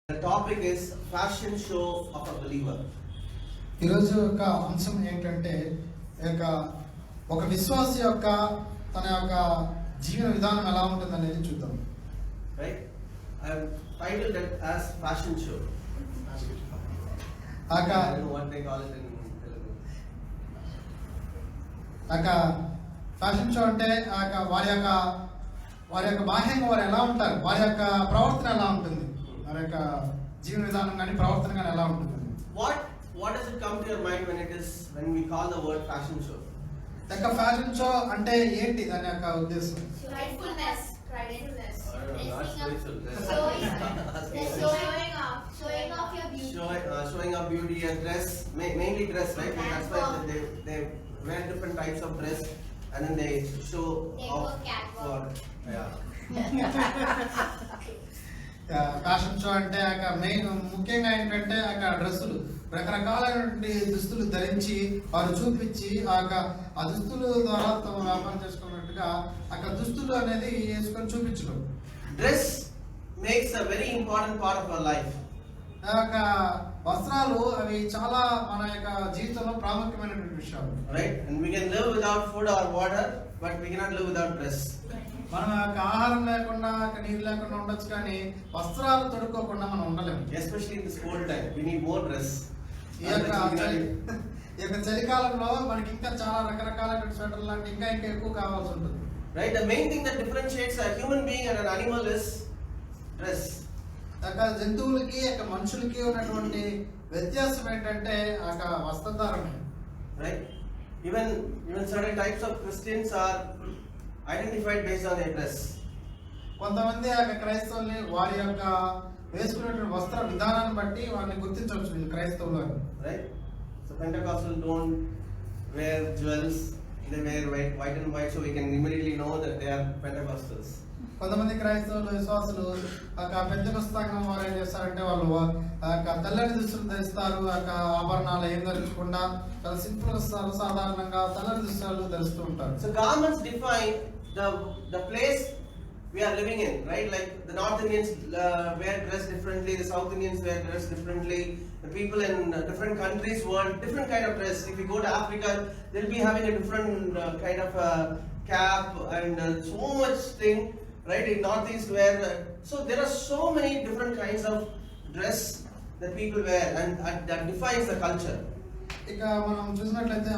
The topic is fashion show of a believer. ఈరోజు యొక్క అంశం ఏంటంటే ఒక విశ్వాసి యొక్క తన యొక్క జీవన విధానం ఎలా ఉంటుంది అనేది చూద్దాం. Right? I have titled it as fashion show. I don't know what they call it in Telugu. Fashion show అంటే వారి యొక్క బాహ్యంగా వారు ఎలా ఉంటారు, వారి యొక్క ప్రవర్తన ఎలా ఉంటుంది, వారి యొక్క జీవన విధానం కానీ ప్రవర్తన కానీ ఎలా ఉంటుంది. What does it come to your mind when we call the word fashion show? Fashion show అంటే ఏంటి దాని యొక్క ఉద్దేశం? Pridefulness. Not spiritual. Showing off your beauty. Showing off beauty and dress, mainly dress, right? That's why they wear different types of dress and then they show off for fashion show అంటే main ముఖ్యంగా ఏంటంటే డ్రెస్సులు, రకరకాలైనటువంటి దుస్తులు ధరించి వారు చూపించి ఆ దుస్తుల ద్వారా తమ వ్యాపారం చేసుకున్నట్టుగా దుస్తులు అనేది వేసుకొని చూపించడం. Dress makes a very important part of our life. వస్త్రాలు అవి చాలా మన యొక్క జీవితంలో ప్రాముఖ్యమైనటువంటి విషయాలు. Right? And we can live without food or water, but we cannot live without dress. మనం ఆహారం లేకుండా నీరు లేకుండా ఉండొచ్చు, కానీ వస్త్రాలు తొడుక్కోకుండా మనం ఉండలేము. Especially in this cold time, we need more dress. ఈ యొక్క చలికాలంలో మనకి ఇంకా చాలా రకరకాల స్వెటర్ లాంటి ఇంకా ఎక్కువ కావాల్సి ఉంటుంది. Right? The main thing that differentiates a human being and an animal is dress. జంతువులకి మనుషులకి ఉన్నటువంటి వ్యత్యాసం ఏంటంటే వస్త్రధారణ. Right? Even certain types of Christians are identified based on their dress. కొంతమంది క్రైస్తవుల్ని వారి యొక్క వేసుకున్నటువంటి వస్త్ర విధానాన్ని బట్టి వారిని గుర్తించవచ్చు వీళ్ళు క్రైస్తవులు. Right? So Pentecostal don't wear jewels, they wear white and white, so we can immediately know that they are Pentecostals. కొంతమంది క్రైస్తవులు విశ్వాసులు పెద్దకొస్త సంఘం వారు ఏం చేస్తారంటే వాళ్ళు తెల్లని దుస్తులు ధరిస్తారు, ఆభరణాలు ఏం ధరించకుండా చాలా సింపుల్ వస్తారు, సాధారణంగా తెల్లని దుస్తులు ధరిస్తూ ఉంటారు. So garments define the place we are living in, right? Like the North Indians wear dress differently, the South Indians wear dress differently, the people in different countries wear different kind of dress. If you go to Africa, they'll be having a different kind of cap and so much thing, right? In Northeast wear so there are so many different kinds of dress that people wear, and that defines the culture. ఇక మనం చూసినట్లయితే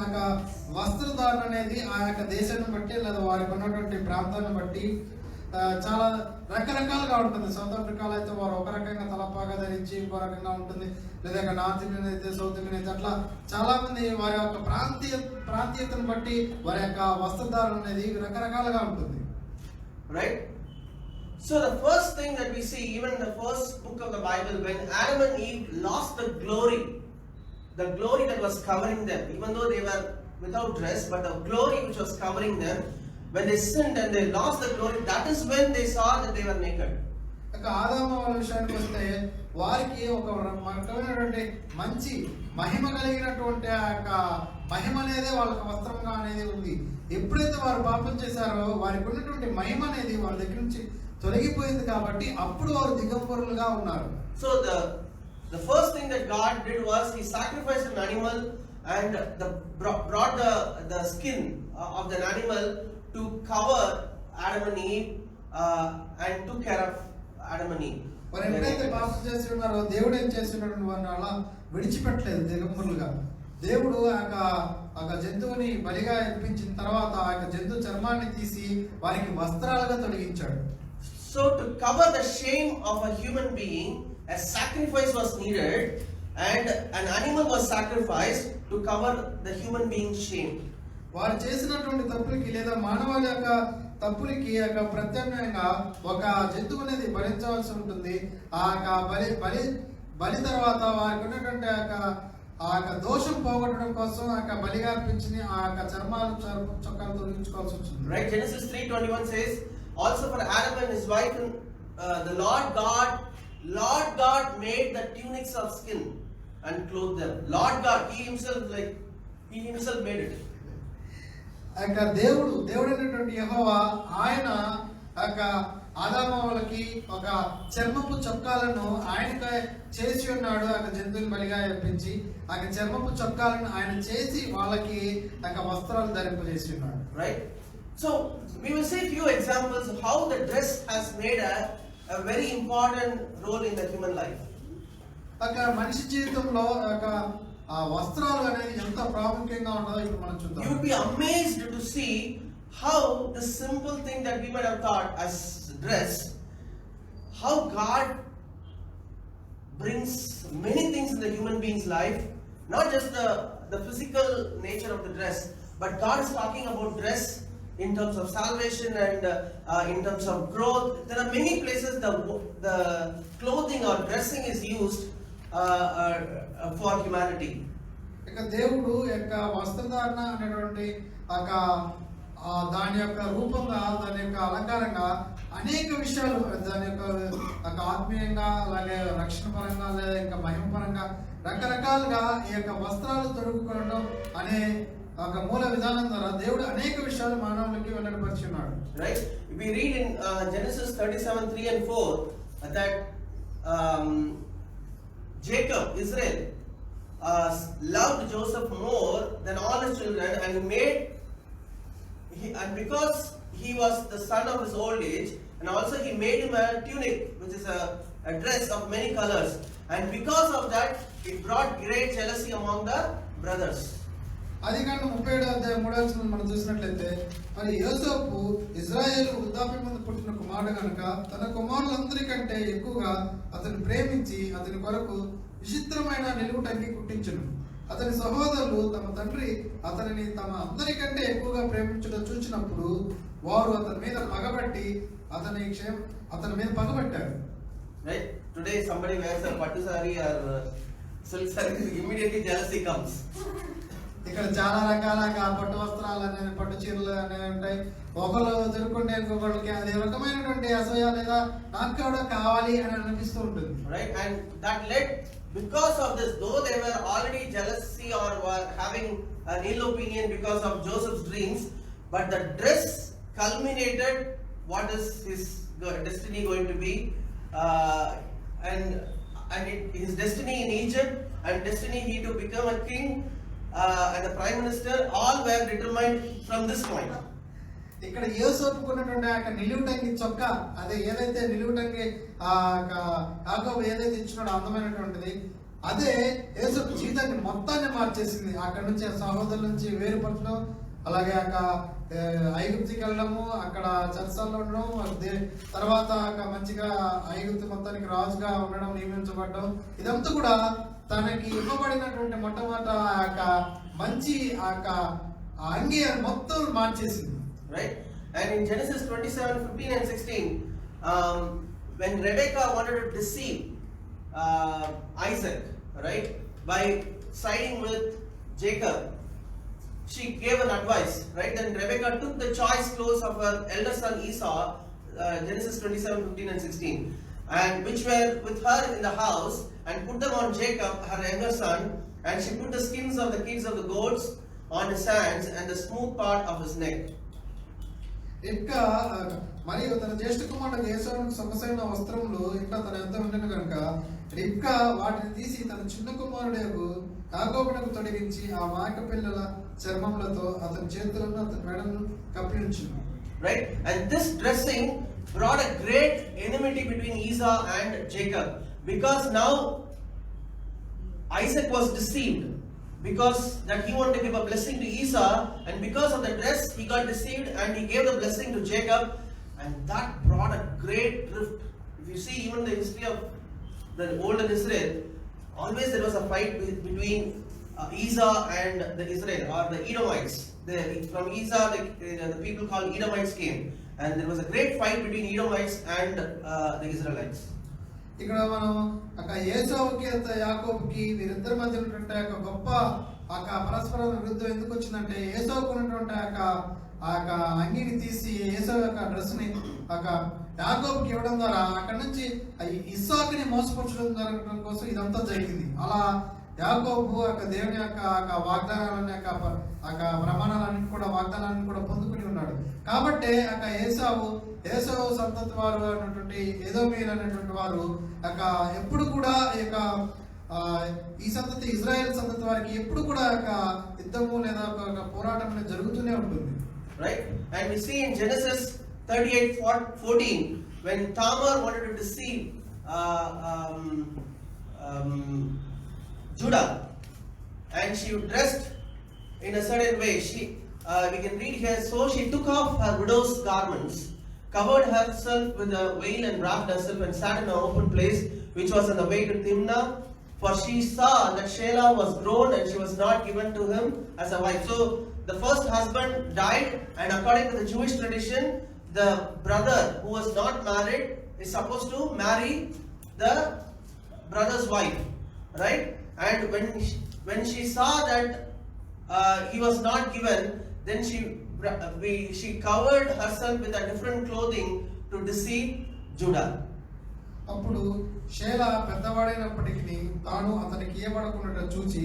వస్త్రధారణ అనేది ఆ యొక్క దేశాన్ని బట్టి లేదా వారికి ఉన్నటువంటి ప్రాంతాన్ని బట్టి చాలా రకరకాలుగా ఉంటుంది. సౌత్ ఆఫ్రికాలో అయితే వారు ఒక రకంగా తలపాగా ధరించి ఇంకో రకంగా ఉంటుంది, లేదా నార్త్ ఇండియన్ అయితే సౌత్ ఇండియన్ అయితే అట్లా చాలా మంది వారి యొక్క ప్రాంతీయతను బట్టి వారి యొక్క వస్త్రధారణ అనేది రకరకాలుగా ఉంటుంది. Right? So the first thing that we see, even in the first book of the Bible, when Adam and Eve lost the glory that was covering them, even though they were without dress, but the glory which was covering them, when they sinned and they lost the glory, that is when they saw that they were naked. ఆదాము విషయానికి వస్తే వారికి ఒక రకమైనటువంటి మంచి మహిమ కలిగినటువంటి మహిమ అనేది వాళ్ళకి వస్త్రంగా అనేది ఉంది. ఎప్పుడైతే వారు పాపం చేశారో వారికి ఉన్నటువంటి మహిమ అనేది వాళ్ళ దగ్గర నుంచి తొలగిపోయింది, కాబట్టి అప్పుడు వారు దిగంబరులుగా ఉన్నారు. So the first thing that God did was He sacrificed an animal and brought the skin of the animal to cover Adam and Eve and took care of Adam and Eve. వారు ఎప్పుడైతే పాపం చేసి ఉన్నారో దేవుడు ఏం చేస్తున్నాడు, వారిని అలా విడిచిపెట్టలేదు దిగంబరులుగా. దేవుడు జంతువుని బలిగా అర్పించిన తర్వాత జంతు చర్మాన్ని తీసి వారికి వస్త్రాలుగా తొలగించాడు. So to cover the shame of a human being, a sacrifice was needed, and an animal was sacrificed to cover the human being's shame. వారు చేసినటువంటి తప్పులకి లేదా మానవాళి యొక్క తప్పులకి ప్రత్యామ్నాయంగా ఒక జంతువు అనేది భరించవలసి ఉంటుంది. బలి తర్వాత వారికి ఉన్నటువంటి దోషం పోగొట్టడం కోసం బలిగా అర్పించి చర్మాలు చొక్కాలు తొలగించుకోవాల్సి వచ్చింది. Right? Genesis 3:21 says, also for Adam and his wife, the Lord God made the tunics of skin and clothed them. Lord God, He himself made it. దేవుడైనటువంటి యెహోవా ఆయన ఆదాము వాళ్ళకి ఒక చర్మపు చొక్కాలను ఆయన చేసి ఉన్నాడు. ఆ జంతువుని బలిగా అర్పించి ఆ చర్మపు చొక్కాలను ఆయన చేసి వాళ్ళకి ఆ వస్త్రాలు ధరింపజేసి ఉన్నాడు. Right? So we will see few examples of how the dress has made a very important role in the human life. మనిషి జీవితంలో ఆ వస్త్రాలు అనేది ఎంత ప్రాముఖ్యంగా ఉంటుందో ఇప్పుడు మనం చూద్దాం. You would be amazed to see how the simple thing that we might have thought as dress, how God brings many things in the human being's life, not just the physical nature of the dress, but God is talking about dress in terms of salvation and in terms of growth. There are many places the clothing or dressing is used for humanity. దేవుడు యొక్క వస్త్రధారణ అనేటువంటి దాని యొక్క రూపంగా, దాని యొక్క అలంకారంగా అనేక విషయాలు, దాని యొక్క ఆత్మీయంగా, అలాగే రక్షణ పరంగా, లేదా ఇంకా మహిమ పరంగా రకరకాలుగా ఈ యొక్క వస్త్రాలు తొడుగుకోవడం అనే ఒక మూల విధానం ద్వారా దేవుడు అనేక విషయాలు మానవులకి వెల్లడిపరిచున్నాడు. Right? We read in Genesis 37:3 and 4 that Jacob, Israel, loved Joseph more than all his children, and because he was the son of his old age, and also he made him a tunic, which is a dress of many colors, and because of that it brought great jealousy among the brothers. ఆదికాండం 37:3 మనం చూసినట్లయితే, మరి యోసేపు ఇశ్రాయేలు వృద్ధాప్యం ముందు పుట్టిన కుమారుడు కనుక తన కుమారులందరికంటే ఎక్కువగా అతను ప్రేమించి అతని కొరకు విచిత్రమైన నిలువుటంగి కుట్టించును. అతని సహోదరులు తమ తండ్రి అతనిని తమ అందరికంటే ఎక్కువగా ప్రేమించడం చూసినప్పుడు వారు అతని మీద పగబట్టి అతని మీద పగబట్టారు. Right? Today somebody wears a pattu saree or silk saree, immediately jealousy comes. ఇక్కడ చాలా రకాల పట్టు వస్త్రాలు అనేవి, పట్టు చీరలు అనేవి ఉంటాయి. ఒకళ్ళు దొరుకుంటే ఇంకొకళ్ళకి అదే రకమైనటువంటి అసూయ లేదా నాకు కూడా కావాలి అని అనిపిస్తూ ఉంటుంది. Right? And that led, because of this, though they were already jealousy or were having an ill opinion because of Joseph's dreams, but the dress culminated what is his destiny going to be, his destiny in Egypt and destiny he to become a king and a prime minister, all were determined from this point. ఇక్కడ యోసేపుకున్నటువంటి ఆ నిలువుటంగి చొక్కా, అదే ఏదైతే నిలువుటంగి యాకోబు ఏదైతే ఇచ్చినాడో అందమైనటువంటిది, అదే యోసేపు జీవితాన్ని మొత్తాన్ని మార్చేసింది. అక్కడ నుంచి ఆ సహోదరుల నుంచి వేరుపడటం, అలాగే ఐగుప్తికి వెళ్ళడము, అక్కడ చర్చల్లో ఉండడం, తర్వాత మంచిగా ఐగుప్తు మొత్తానికి రాజుగా ఉండడం, నియమించబడడం, ఇదంతా కూడా తనకి ఇవ్వబడినటువంటి మొట్టమొదట మంచి అంగి మొత్తం మార్చేసింది. Right? And in Genesis 27:15 and 16, when Rebecca wanted to deceive Isaac, right, by siding with Jacob, she gave an advice, right? Then Rebecca took the choice clothes of her elder son Esau, Genesis 27:15 and 16, and which were with her in the house, and put them on Jacob, her younger son, and she put the skins of the kids of the goats on his hands and the smooth part of his neck. ఇంకా మరియు తన జ్యేష్ఠ కుమారుడు యేసోవుకు సొగసైన వస్త్రములు ఇంకా తన ఎంత ఉండను కనుక ఇంకా వాటిని తీసి తన చిన్న కుమారుడు యాకోబునకు తొడిగించి ఆ మేక పిల్లల చర్మములతో అతని చేతులను అతని మెడను కప్పి ఉంచును. Right? And this dressing brought a great enmity between Esau and Jacob, because now Isaac was deceived, because that he wanted to give a blessing to Esau, and because of the dress he got deceived and he gave the blessing to Jacob, and that brought a great rift. If you see even the history of the olden Israel, always there was a fight between Esau and the Israel or the Edomites. From Esau the people called Edomites came, and there was a great fight between Edomites and the Israelites. ఇక్కడ మనం యేసోవుకి యాకోబుకి వీరిద్దరి మధ్య ఉన్నటువంటి గొప్ప పరస్పర విరుద్ధం ఎందుకు వచ్చిందంటే, యేసోవుకు ఉన్నటువంటి అంగిని తీసి యేసోవు యొక్క డ్రెస్ ని యాకోబుకి ఇవ్వడం ద్వారా అక్కడ నుంచి ఇస్సాకుని మోసపరచడం జరగడం కోసం ఇదంతా జరిగింది. అలా యాకోబు యొక్క దేవుని యొక్క వాగ్దానాలన్నీ యొక్క ప్రమాణాలన్నీ కూడా వాగ్దానాన్ని కూడా పొందుకుని ఉన్నాడు. కాబట్టి ఏసావు సంతతి వారు అన్నటువంటి ఎదోమీయులు అనేటువంటి వారు ఎప్పుడు కూడా ఈ సంతతి ఇజ్రాయెల్ సంతతి వారికి ఎప్పుడు కూడా యుద్ధము లేదా ఒక పోరాటం అనేది జరుగుతూనే ఉంటుంది. Right? And we see in Genesis 38:14 when Tamar wanted to deceive Judah, and she dressed in a certain way. We can read here. So she took off her widow's garments, covered herself with a veil, and wrapped herself, and sat in an open place, which was on the way to Timnah. For she saw that Shelah was grown, and she was not given to him as a wife. So the first husband died, and according to the Jewish tradition, the brother who was not married is supposed to marry the brother's wife, right? And when she saw that he was not given, then she covered herself with a different clothing to deceive Judah. అప్పుడు షేలా పెద్దవాడైనప్పటికీ తాను అతనికి ఇయ్యబడకుండా చూచి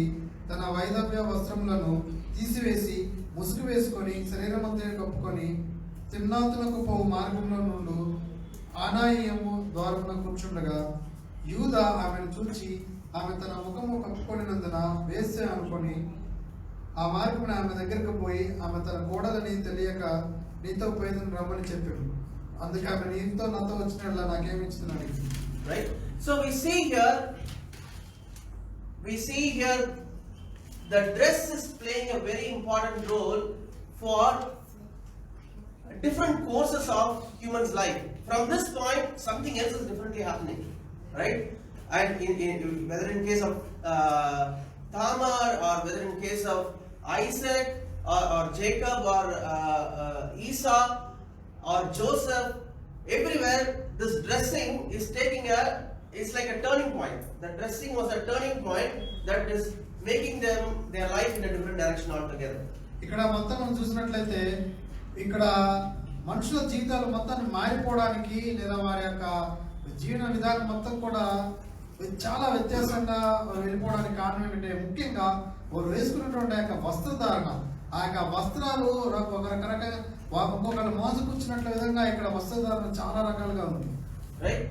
తన వైధవ్య వస్త్రములను తీసివేసి ముసుగు వేసుకొని శరీరమంతా కప్పుకొని తిమ్నాతునకు పోవు మార్గంలో నుండి ఆనాయము ద్వారమున కూర్చుండగా యూదా ఆమెను చూచి ఆమె తన ముఖము కప్పుకొనినందున వేస్తే అనుకొని ఆ మార్గమున ఆమె దగ్గరకు పోయి ఆమె తన కోడలని తెలియక నీతో పోయేదని రమ్మని చెప్పాడు. అందుకే ఆమె నాతో వచ్చినట్లా నాకేమిస్తున్నాడు. Right? So we see here the dress is playing a very important role for different courses of human's life. From this point, something else is differently happening, right? And whether in case of Tamar, or whether in case of Isaac, or Jacob, or Esau, or Joseph, everywhere this dressing is it's like a turning point. The dressing was a turning point that is making their life in a different direction altogether. ఇక్కడ మొత్తం మనం చూసినట్లయితే ఇక్కడ మనుషుల జీవితాలు మొత్తం మారిపోవడానికి లేదా వారి యొక్క జీవన విధానం మొత్తం కూడా చాలా వ్యత్యాసంగా వెళ్ళిపోవడానికి కారణం ఏమిటంటే ముఖ్యంగా వారు వేసుకున్నటువంటి యొక్క వస్త్రధారణ, ఆ యొక్క వస్త్రాలు ఒక రకరకాల ఒక్కొక్కరు మోసపుచ్చినట్ల విధంగా ఇక్కడ వస్త్రధారణ చాలా రకాలుగా ఉంది. Right?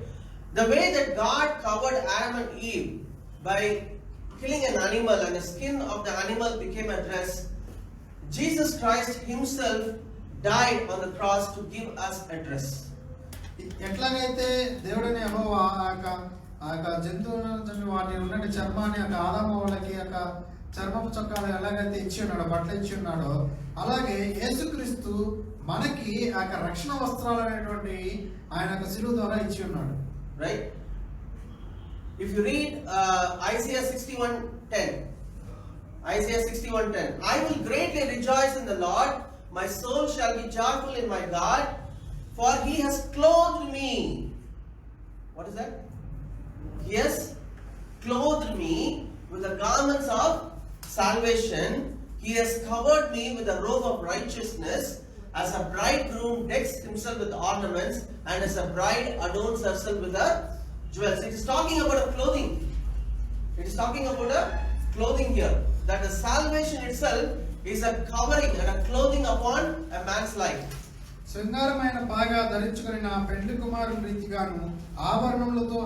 The way that God covered Adam and Eve by killing an animal and the skin of the animal became a dress, Jesus Christ himself died on the cross to give us a dress. ఎట్లాగైతే దేవుడని యెహోవా ఆ యొక్క జంతువులను వాటి ఉన్నటి చర్మాన్ని ఆదాము వాళ్ళకి చర్మపు చొక్కాలు ఎలాగైతే ఇచ్చి ఉన్నాడో, బట్టలు ఇచ్చి ఉన్నాడో, అలాగే యేసుక్రీస్తు మనకి ఆ రక్షణ వస్త్రాలు అనేటువంటి ఆయన శిలువ ద్వారా ఇచ్చి ఉన్నాడు. Right? If you read Isaiah 61:10, I will greatly rejoice in the Lord, my soul shall be joyful in my God, for he has clothed me. What is that? He has clothed me with the garments of salvation. He has covered me with a robe of righteousness, as a bridegroom decks himself with ornaments, and as a bride adorns herself with her jewels. It is talking about a clothing. It is talking about a clothing here. That the salvation itself is a covering and a clothing upon a man's life. శృంగారమైన బాగా ధరించుకొనిన పెండ్లి కుమారుని రీతిగాను, ఆభరణములతో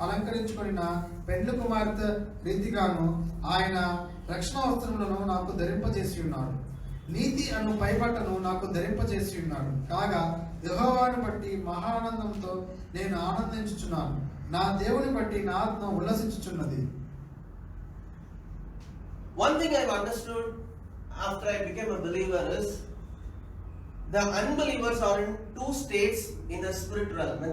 అలంకరించుకొనిన పెండ్లి కుమార్తె రీతిగాను ఆయన రక్షణ వస్త్రములను నాకు ధరింపజేసి ఉన్నాడు. నీతి అను పైబట్టను నాకు ధరింపజేసి ఉన్నాడు. కాగా యెహోవాను బట్టి మహానందంతో నేను ఆనందించుచున్నాను. నా దేవుని బట్టి నా ఆత్మ ఉల్లసించుచున్నది. One thing I've understood after I became a believer is the unbelievers are in two states in the spirit realm. In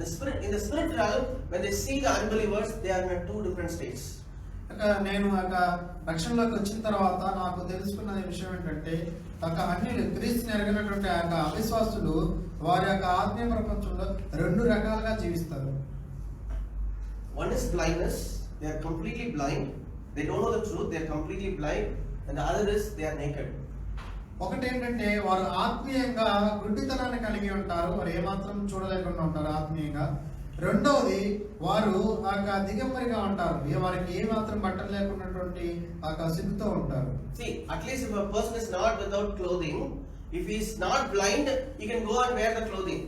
the spirit realm, when they see the unbelievers, they are in two different states. నేను రక్షణలోకి వచ్చిన తర్వాత నాకు తెలుసుకున్న విషయం ఏంటంటే అన్యులు క్రీస్తుని ఎరగినటువంటి అవిశ్వాసులు వారి యొక్క ఆత్మీయ ప్రపంచంలో రెండు రకాలుగా జీవిస్తారు. One is blindness, they are completely blind, they don't know the truth, they are completely blind, and the other is they are naked. ఒకటి ఏంటంటే వారు ఆత్మీయంగా గుడ్డితనాన్ని కలిగి ఉంటారు, వారు ఏమాత్రం చూడలేకుండా ఉంటారు ఆత్మీయంగా. రెండవది వారు దిగంబరిగా ఉంటారు. వారికి ఏ మాత్రం బట్టలు లేకున్నటువంటి సిగ్గుతో ఉంటారు. See, at least if a person is not without clothing, if he is not blind, he can go and wear the clothing.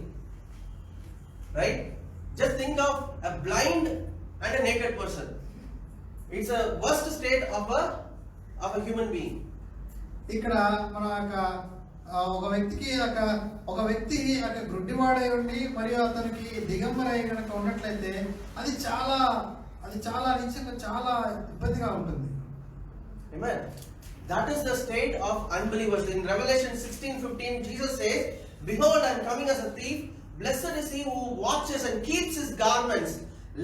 Right? Just think of a blind and a naked person. It's a worst state of a human being. ఇక్కడ మన ఒక వ్యక్తి గుడ్డివాడై ఉండి మరియు అతనికి దిగంబరై కనుక ఉన్నట్లయితే అది చాలా నిజంగా చాలా ఇబ్బందిగా ఉంటుంది. Amen. That is the state of unbelievers. In Revelation 16:15, Jesus says, "Behold, I am coming as a thief. Blessed is he who watches and keeps his garments,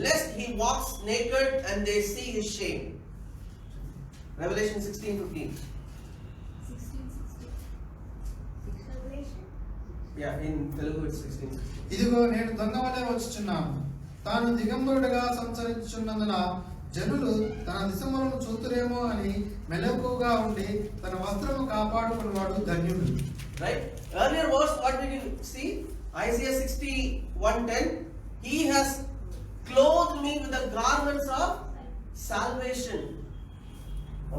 lest he walks naked and they see his shame." Revelation 16:15. 16:16. Revelation. Yeah, in Telugu it's 16:16. ఇదిగో నేను దొంగవలే వచ్చుచున్నాను, తాను దిగంబరుడుగా సంచరించుచున్నందున జనులు తన దిశములను చూతురేమో అని మెలకుగా ఉండి తన వస్త్రము కాపాడుకున్నవాడు ధన్యుడు. Right? Earlier verse, what did you see? Isaiah 61:10. He has clothed me with the garments of salvation.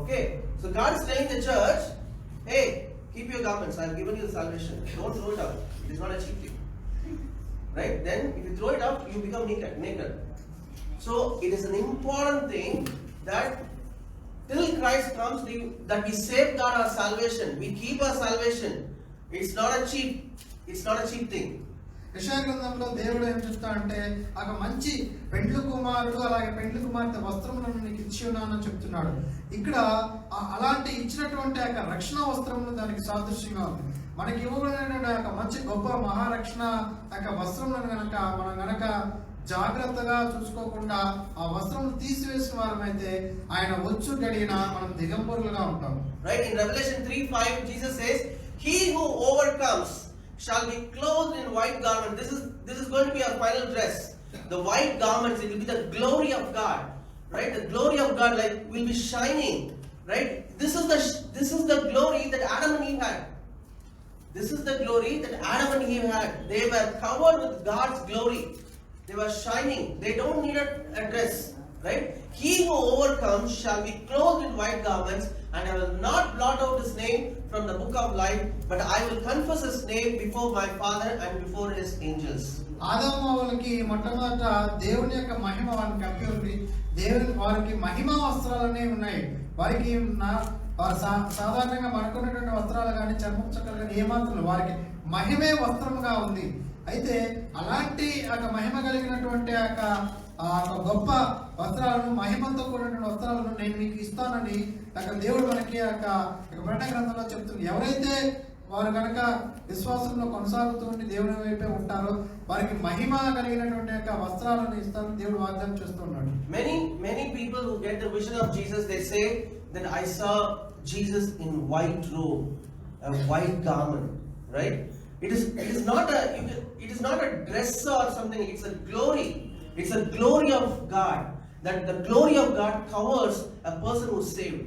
Okay, so God is telling the church, hey, keep your garments, I have given you the salvation. Don't throw it out. It is not a cheap thing. Right? Then if you throw it out, you become naked. So it is an important thing that till Christ comes, that we safeguard our salvation, we keep our salvation. It's not a cheap thing. యెషయా గ్రంథంలో దేవుడు ఏం చెప్తాడంటే మంచి పెండ్లి కుమారుడు అలాగే పెండ్లి కుమార్తె వస్త్రములను నీకు ఇచ్చి ఉన్నానని చెప్తున్నాడు. ఇక్కడ అలాంటి ఇచ్చినటువంటి రక్షణ వస్త్రములు దానికి సాదృశ్యంగా ఉంది. మనకి ఇవ్వబడిన మంచి గొప్ప మహారక్షణ వస్త్రములను మనం గనక జాగ్రత్తగా చూసుకోకుండా ఆ వస్త్రం తీసివేసిన వారమైతే ఆయన వచ్చు గడిగిన మనం దిగంబరులుగా ఉంటాం. Right? In Revelation 3:5, Jesus says, "He who overcomes shall be clothed in white garment." This is going to be our final dress. The white garments, it will be the glory of God. Right? The glory of God will be shining. Right? This is the glory that Adam and Eve had. This is the glory that Adam and Eve had. They were covered with God's glory. They were shining. They don't need a dress. Right? He who overcomes shall be clothed in white garments, and I will not blot out his name from the book of life, but I will confess his name before my Father and before his angels. ఆదాము వాళ్ళకి మొట్టమొదట దేవుని యొక్క మహిమ వారిని కప్పి ఉంది. వారికి మహిమ వస్త్రాలనే ఉన్నాయి. వారికి సాధారణంగా మనకున్నటువంటి వస్త్రాలు కానీ చర్మం చక్కలు కానీ ఏమాత్రం వారికి మహిమే వస్త్రముగా ఉంది. అయితే అలాంటి మహిమ కలిగినటువంటి గొప్ప వస్త్రాలను మహిమతో కూడినటువంటి వస్త్రాలను నేను మీకు ఇస్తానని దేవుడు మనకి ప్రకటన గ్రంథంలో చెప్తుంది. ఎవరైతే వారు కనుక విశ్వాసంలో కొనసాగుతూ ఉండి దేవుని వైపే ఉంటారో వారికి మహిమ కలిగినటువంటి వస్త్రాలను ఇస్తానని దేవుడు వాగ్దానం చేస్తున్నాడు. Many people who get the vision of Jesus, they say that I saw Jesus in white robe, a white garment. Right? It is not a dress or something. It's a glory. It's a glory of God. That the glory of God covers a person who is saved.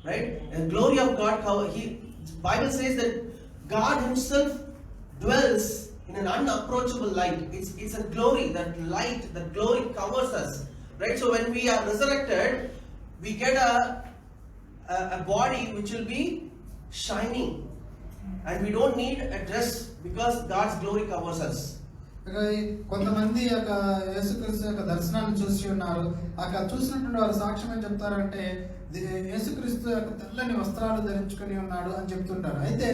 Right? The glory of God Bible says that God Himself dwells in an unapproachable light. It's a glory. That light, that glory covers us. Right? So when we are resurrected, we get a body which will be shining. And we don't need a dress because God's glory covers us. కొంతమంది యేసుక్రీస్తు దర్శనాన్ని చూసి ఉన్నారు. చూసినటువంటి వారు సాక్ష్యం ఏం చెప్తారంటే యేసుక్రీస్తు తెల్లని వస్త్రాలు ధరించుకొని ఉన్నాడు అని చెప్తుంటారు. అయితే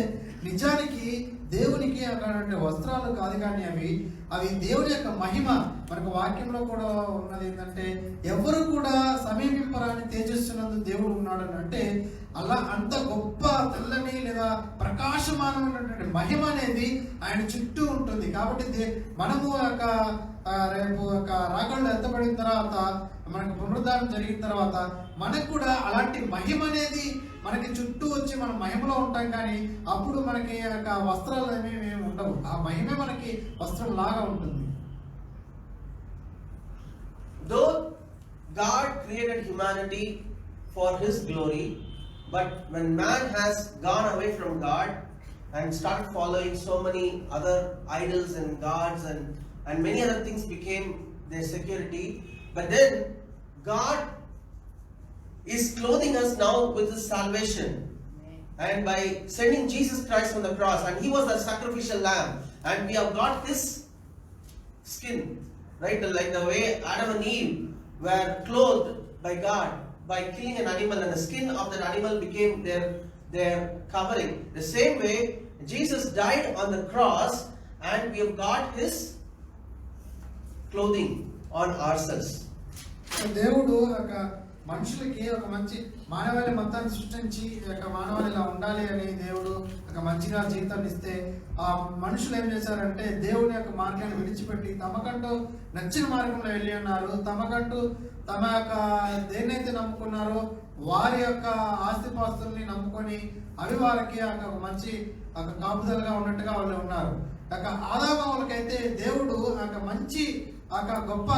నిజానికి దేవునికి అటువంటి వస్త్రాలు కాదు, కానీ అవి దేవుని యొక్క మహిమ. మనకు వాక్యంలో కూడా ఉన్నది ఏంటంటే ఎవరు కూడా సమీపింపరాని తేజస్సునందు దేవుడు ఉన్నాడు అని. అంటే అలా అంత గొప్ప తెల్లని లేదా ప్రకాశమానమైనటువంటి మహిమ అనేది ఆయన చుట్టూ ఉంటుంది. కాబట్టి మనము రేపు రాగళ్ళు ఎత్తబడిన తర్వాత మనకు పునరుద్ధానం జరిగిన తర్వాత మనకు కూడా అలాంటి మహిమ అనేది మనకి చుట్టూ వచ్చి మనం మహిమలో ఉంటాం. కానీ అప్పుడు మనకి వస్త్రాలు ఏమేమి ఉండవు. ఆ మహిమే మనకి వస్త్రం లాగా ఉంటుంది. Though God created humanity for His glory, but when man has gone away from God and started following so many other idols and gods and many other things became their security. But then God is clothing us now with His salvation. And by sending Jesus Christ on the cross, and He was the sacrificial lamb, and we have got His skin, right? Like the way Adam and Eve were clothed by God by killing an animal, and the skin of that animal became their covering. The same way, Jesus died on the cross, and we have got His clothing on ourselves. దేవుడు ఒక మనుషులకి ఒక మంచి మానవాళి మొత్తాన్ని సృష్టించి ఒక మానవాళి ఇలా ఉండాలి అని దేవుడు ఒక మంచిగా జీవితాన్ని ఇస్తే ఆ మనుషులు ఏం చేశారంటే దేవుని యొక్క మార్గాన్ని విడిచిపెట్టి తమకంటూ నచ్చిన మార్గంలో వెళ్ళి ఉన్నారు. తమకంటూ తమ యొక్క దేన్నైతే నమ్ముకున్నారో వారి యొక్క ఆస్తిపాస్తుల్ని నమ్ముకొని అవి వారికి ఒక మంచి ఒక కాపుదలుగా ఉన్నట్టుగా వాళ్ళు ఉన్నారు. ఒక ఆదాములకైతే దేవుడు ఒక మంచి ఒక గొప్ప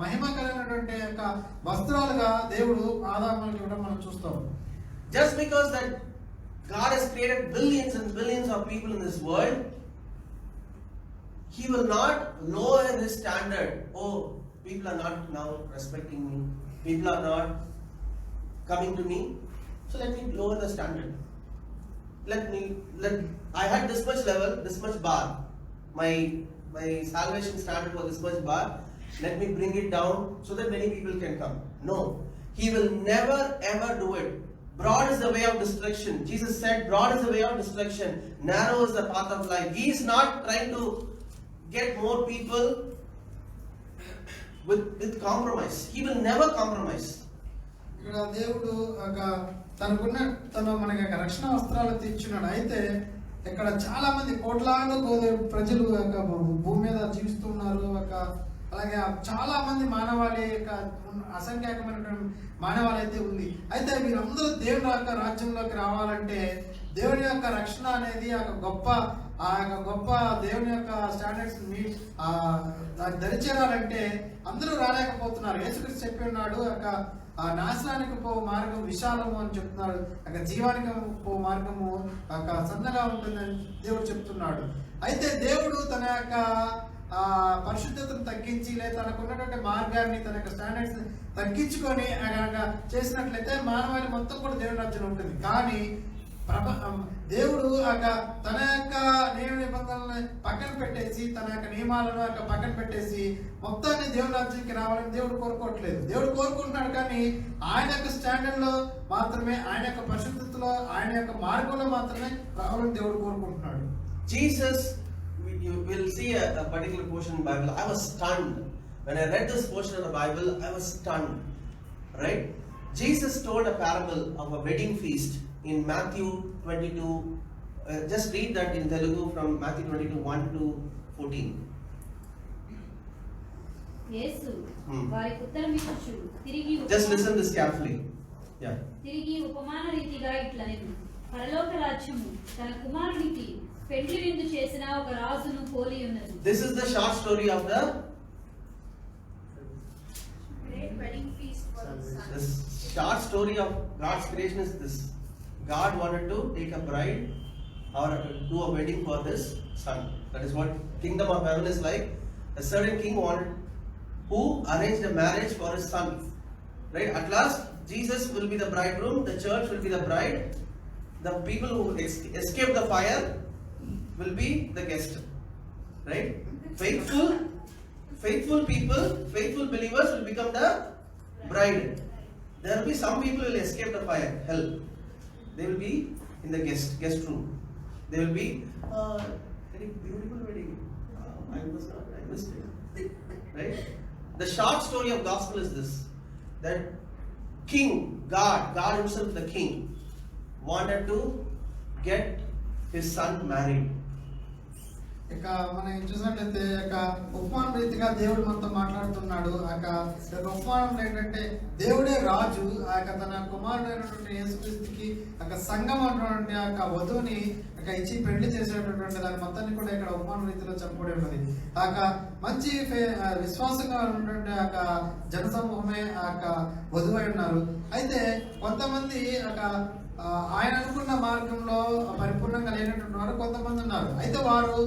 మహిమ కలిగినటువంటి యొక్క వస్త్రాలుగా దేవుడు ఆదాములకు ఇవ్వడం మనం చూస్తాం. Just because that God has created billions and billions of people in this world, He will not lower His standard. Oh, people are not now respecting me. People are not coming to me. So let me lower the standard. I had this much level, this much bar. My salvation standard was this much bar. Let me bring it down so that many people can come. No, He will never ever do it. Broad is the way of destruction. Jesus said, broad is the way of destruction. Narrow is the path of life. He is not trying to get more people with compromise. He will never compromise. ఇక్కడ దేవుడు తను మనకి రక్షణ వస్త్రాలు తెచ్చున్నాడు. అయితే ఇక్కడ చాలా మంది కోట్లాది ప్రజలు భూమి మీద జీవిస్తున్నారు. అలాగే చాలా మంది మానవాళి అసంఖ్యాకమైన మానవాళి అయితే ఉంది. అయితే వీరందరూ దేవుని యొక్క రాజ్యంలోకి రావాలంటే దేవుని యొక్క రక్షణ అనేది గొప్ప దేవుని యొక్క స్టాండర్డ్స్ దరిచేరాలంటే అందరూ రాలేకపోతున్నారు. యేసుక్రీస్తు చెప్పి ఉన్నాడు, ఆ నాశనానికి పో మార్గం విశాలము అని చెప్తున్నాడు. జీవానికి పో మార్గము సన్నగా ఉంటుందని దేవుడు చెప్తున్నాడు. అయితే దేవుడు తన యొక్క పరిశుద్ధతను తగ్గించి లేదా తనకున్నటువంటి మార్గాన్ని తన యొక్క స్టాండర్డ్స్ తగ్గించుకొని చేసినట్లయితే మానవాళి మొత్తం కూడా దేవుని రాజ్యం ఉంటుంది. కానీ దేవుడు తన యొక్క నియమ నిబంధనలను పక్కన పెట్టేసి తన యొక్క నియమాలను పక్కన పెట్టేసి మొత్తాన్ని దేవుని రాజ్యానికి రావాలని దేవుడు కోరుకోవట్లేదు. దేవుడు కోరుకుంటున్నాడు, కానీ ఆయన యొక్క స్టాండర్డ్ లో మాత్రమే, ఆయన యొక్క పరిశుద్ధతలో, ఆయన యొక్క మార్గంలో మాత్రమే రావాలని దేవుడు కోరుకుంటున్నాడు. Jesus, you will see a particular portion in the Bible. I was stunned when I read this portion of the Bible. I was stunned, right? Jesus told a parable of a wedding feast in Matthew 22. Just read that in Telugu from Matthew 22 1 to 14. యేసు వారికి ఉత్తరమిచ్చు తిరిగి Just listen this carefully. Yeah. తిరిగి ఉపమాన రీతిగా ఇట్లనెను, పరలోక రాజ్యము తన కుమారునికి పెండ్లి విందు చేసిన ఒక రాజును పోలి ఉన్నది. This is the short story of the great wedding feast for the son. The short story of God's creation is this. God wanted to take a bride or do a wedding for this son. That is what kingdom of heaven is like. A certain king who arranged a marriage for his son. Right? At last, Jesus will be the bridegroom. The church will be the bride. The people who escape the fire will be the guest. Right? Faithful people, faithful believers will become the bride. There will be some people who will escape the fire, hell. They will be in the guest room. They will be very beautiful wedding. I missed it. Right? The short story of gospel is this: that King, God Himself, the King, wanted to get His son married. ఇక మనం చూసినట్లయితే ఉపమానం రీతిగా దేవుడు మనతో మాట్లాడుతున్నాడు. ఉపమానంలో ఏంటంటే దేవుడే రాజు తన కుమారుడైనటువంటి యేసుక్రీస్తుకి సంఘం అన్నటువంటి వధువుని ఇచ్చి పెళ్లి చేసేటటువంటి దాని మొత్తాన్ని కూడా ఇక్కడ ఉపమాన రీతిలో చెప్పబడి ఉన్నది. మంచి విశ్వాసంగా ఉన్నటువంటి జనసమూహమే వధువై ఉన్నారు. అయితే కొంతమంది ఆయన అనుకున్న మార్గంలో పరిపూర్ణంగా లేనటువంటి వారు కొంతమంది ఉన్నారు. అయితే వారు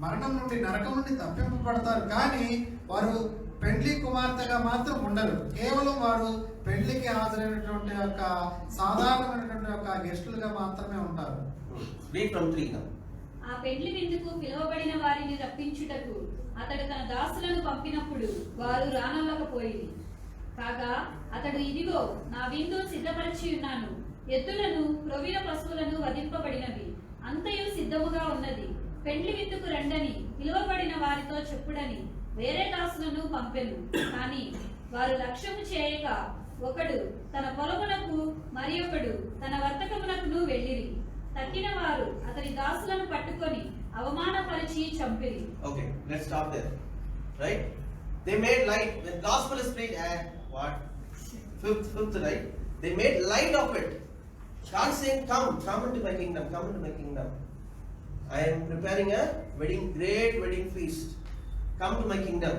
మరణం నుండి నరకం నుండి తప్పింపబడతారు, కానీ వారు పెండ్లి కుమార్తెగా మాత్రం ఉండరు. కేవలం వారు పెళ్లికి హాజరైనటువంటి యొక్క సాధారణమైనటువంటి యొక్క గెస్టులుగా మాత్రమే ఉంటారు. Read from 3 now. ఆ పెండ్లి విందుకు పిలువబడిన వారిని రప్పించుటకు అతడు తన దాసులను పంపినప్పుడు వారు రానల్లకపోయింది. కాగా అతడు, ఇదిగో నా విందు సిద్ధపరిచి ఉన్నాను, ఎద్దులను క్రొవ్విన పశువులను వధింపబడినవి, అంతయు సిద్ధముగా ఉన్నది, పెండ్లి విందుకు రండని పిలువబడిన వారితో చెప్పుడని వేరే దాసులను పంపెను. కానీ వారు లక్ష్యము చేయక ఒకడు తన పొలమునకు మరి ఒకడు తన వర్తకమునకును వెళ్ళిరి. తక్కిన వారు అతని దాసులను పట్టుకొని అవమానపరిచి చంపిరి. Okay, let's stop there. Right? They made light. When gospel is preached, what? Fifth, right? They made light of it. God saying, come into my kingdom, come into my kingdom. I am preparing a great wedding feast. Come to my kingdom.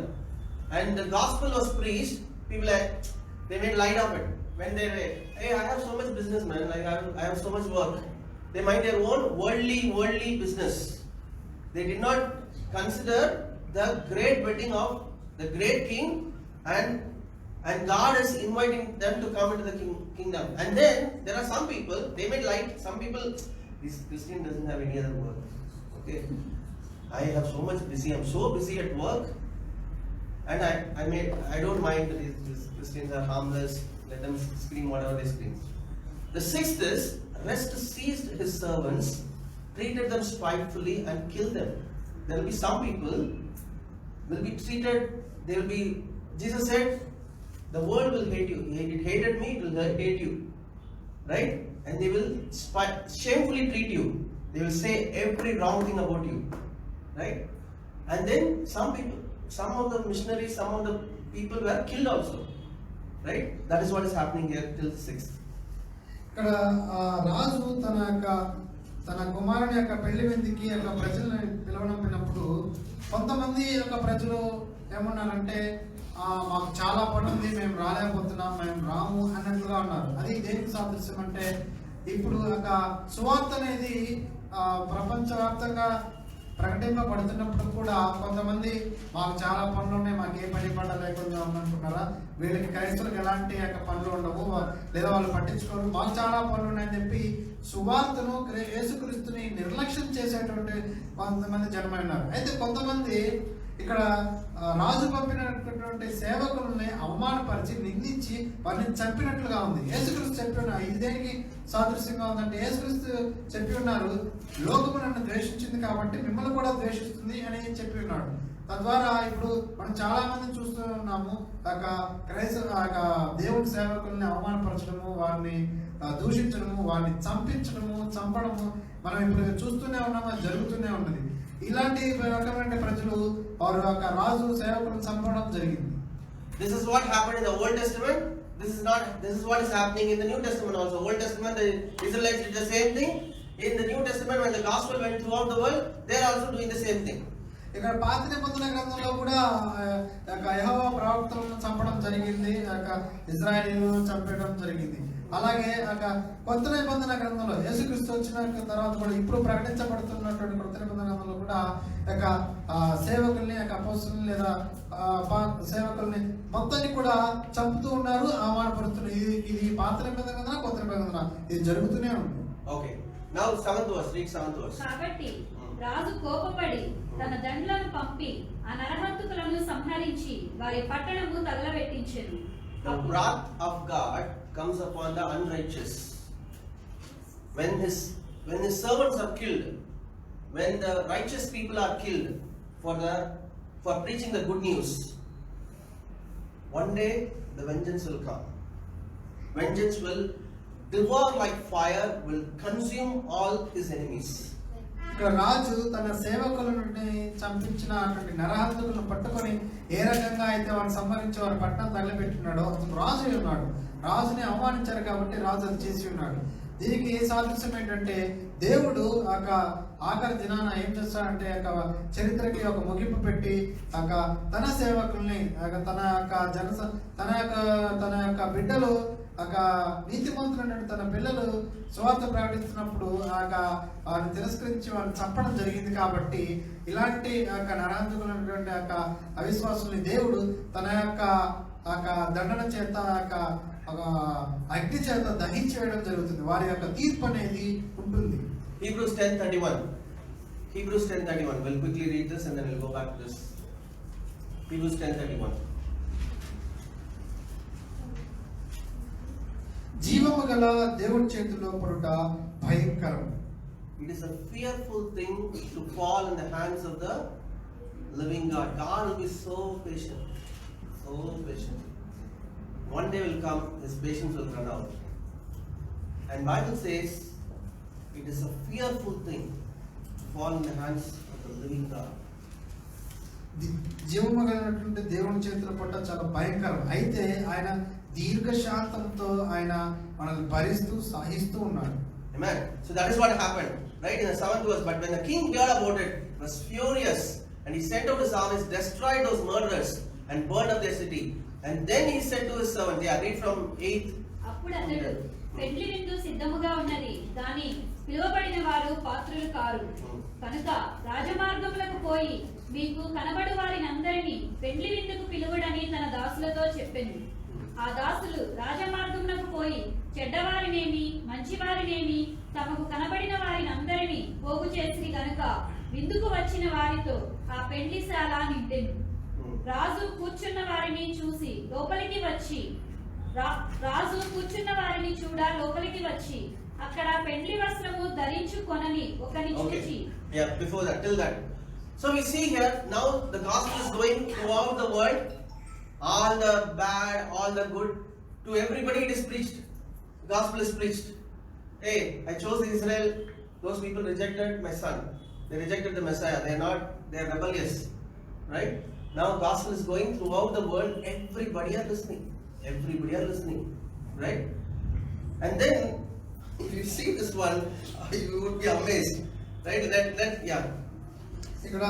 And the gospel was preached. People they made light of it. When they were, hey, I have so much business, man. Like I have so much work. They mind their own worldly business. They did not consider the great wedding of the great king, and God is inviting them to come into the kingdom. And then there are some people, they made light. Some people, this Christian doesn't have any other work. Okay, I have so much busy. I'm so busy at work, and I don't mind that these Christians are harmless. Let them scream whatever they scream. The 6th is, rest seized his servants, treated them spitefully and killed them. There will be some people will be treated, they will be, Jesus said, the world will hate you. It hated me, it will hate you. Right? And they will shamefully treat you. They will say every wrong thing about you. Right? And then some people, some of the missionaries, some of the people were killed also. Right? That is what is happening here till the 6th. ఇక్కడ రాజు తన కుమారుని యొక్క పెళ్లి విందుకి యొక్క ప్రజలను పిలవనంపినప్పుడు కొంతమంది యొక్క ప్రజలు ఏమన్నారంటే, మాకు చాలా పని ఉంది, మేము రాలేకపోతున్నాం, మేము రాము అన్నట్లుగా ఉన్నారు. అది దేనికి సాదృశ్యం అంటే, ఇప్పుడు ఒక సువార్త అనేది ప్రపంచవ్యాప్తంగా ప్రకటింపబడుతున్నప్పుడు కూడా కొంతమంది మాకు చాలా పనులు ఉన్నాయి, మాకు ఏ పని పడ్డ లేకుండా అనుకుంటున్నారా, వీళ్ళకి క్రైస్తవులకు ఎలాంటి యొక్క పనులు ఉండవు, లేదా వాళ్ళు పట్టించుకోరు, మాకు చాలా పనులు ఉన్నాయని చెప్పి సువార్తను యేసుక్రీస్తుని నిర్లక్ష్యం చేసేటువంటి కొంతమంది జనమై ఉన్నారు. అయితే కొంతమంది ఇక్కడ రాజు పంపినటువంటి సేవకులని అవమానపరిచి నిందించి వారిని చంపినట్లుగా ఉంది. యేసుక్రీస్తు చెప్పి ఉన్నారు, ఇది దేనికి సాదృశ్యంగా ఉందంటే, యేసుక్రీస్తు చెప్పి ఉన్నారు, లోకము నన్ను ద్వేషించింది కాబట్టి మిమ్మల్ని కూడా ద్వేషిస్తుంది అని చెప్పి ఉన్నాడు. తద్వారా ఇప్పుడు మనం చాలా మందిని చూస్తూ ఉన్నాము, దేవుడి సేవకుల్ని అవమానపరచడము, వారిని దూషించడము, వారిని చంపడము మనం ఇప్పుడు చూస్తూనే ఉన్నాము, అది జరుగుతూనే ఉన్నది. ఇలాంటి రకమైన ప్రజలు వారు యొక్క రాజు సేవకులను చంపడం జరిగింది. This is what happened in the Old Testament. This is what is happening in the New Testament also. Old Testament, the Israelites did the same thing. In the New Testament, when the gospel went throughout the world, they are also doing the same thing. ఇక్కడ పాత నిబంధన గ్రంథంలో కూడా యెహోవా ప్రవక్తలను చంపడం జరిగింది, ఇశ్రాయేలీయులను చంపడం జరిగింది. అలాగే కొత్త నిబంధన గ్రంథంలో యేసుక్రీస్తు వచ్చిన తర్వాత కూడా ఇప్పుడు ప్రకటించబడుతున్నటువంటి కొత్త నిబంధన గ్రంథంలో కూడా సేవకుల్ని, అపోస్తుల్ని లేదా సేవకుల్ని మొత్తాన్ని కూడా చంపుతూ ఉన్నారు, అవమానపరుస్తున్నారు. ఇది పాత నిబంధన, కొత్త నిబంధన, ఇది జరుగుతూనే ఉంది. Okay, now 7th verse, read 7th verse. కాబట్టి రాజు కోపపడి తన దండ్లను పంపి ఆ నరహంతకులను సంహరించి వారి పట్టణము తగలబెట్టించెను. The wrath of God comes upon the unrighteous. When his servants are killed, when the righteous people are killed for preaching the good news, one day the vengeance will come. Vengeance will devour like fire, will consume all his enemies. ఇక్కడ రాజు తన సేవకులను చంపించినటువంటి నరహంతకులను పట్టుకొని ఏ రకంగా అయితే వారిని సంహరించి వారి పట్టణం తగలబెట్టినాడో అతను రాజు ఉన్నాడు. రాజుని అవమానించారు కాబట్టి రాజు అది చేసి ఉన్నాడు. దీనికి సాదృశ్యం ఏంటంటే, దేవుడు ఆఖరి దినాన ఏం చేస్తాడంటే చరిత్రకి ఒక ముగింపు పెట్టి తన సేవకుల్ని తన యొక్క బిడ్డలు నీతిమంతుడు తన పిల్లలు సువార్త ప్రకటిస్తున్నప్పుడు వారిని తిరస్కరించి వారిని చంపడం జరిగింది. కాబట్టి ఇలాంటి నరాంతకులైనటువంటి అవిశ్వాసుల్ని దేవుడు తన యొక్క దండన చేత అగ్ని చేత దహించి వేయడం జరుగుతుంది. వారి యొక్క తీర్పు అనేది ఉంటుంది. Hebrews 10:31. Hebrews 10:31. We'll quickly read this and then we'll go back to this. Hebrews 10:31. జీవము గల దేవుని చేతిలో పడుట భయంకరం. It is a fearful thing to fall in the hands of the living God. God will be so patient. So patient. One day will come, his patience will run out. And Bible says it is a fearful thing to fall in the hands of the living God. జీవము కలిగినటువంటి దేవుని చేతిలో పట్ట చాలా భయంకరం. అయితే ఆయన దీర్ఘశాంతంతో ఆయన మనల్ని భరిస్తూ సహిస్తూ ఉన్నాడు. Amen. So that is what happened, right? In the 7th verse. But when the king heard about it, he was furious, and he sent out his armies, destroyed those murderers, and burned up their city. And then he said to his servant, yeah, read from 8th. అప్పుడు అతడు, పెండ్లి విందు సిద్ధముగా ఉన్నది, దాని పిలువబడిన వారు పాత్రులు కారు కనుక రాజమార్గములకు పోయి మీకు కనబడు వారిని అందరినీ పెండ్లి విందుకు పిలువడని తన దాసులతో చెప్పెను. ఆ దాసులు రాజమార్గమునకు పోయి చెడ్డవారినేమి మంచివారినేమి తమకు కనబడిన వారిని అందరినీ పోగు చేసి గనుక విందుకు వచ్చిన వారితో ఆ పెండ్లిశాల నిండెను. రాజు కూర్చున్న వారిని చూసి లోపలికి వచ్చి లోపలికి వచ్చి అక్కడ పెండ్లి వస్త్రము ధరించుకొనని ఒకని చూచి. Yeah, before that, till that. So we see here now the gospel is going throughout the world, all the bad, all the good, to everybody it is preached. The gospel is preached. Hey, I chose Israel. Those people rejected my son. They rejected the Messiah. They are rebellious, right? Now gospel is going throughout the world. Everybody are listening. Everybody are listening, right? And then if you see this one, you would be amazed, right? Yeah. ఇక్కడ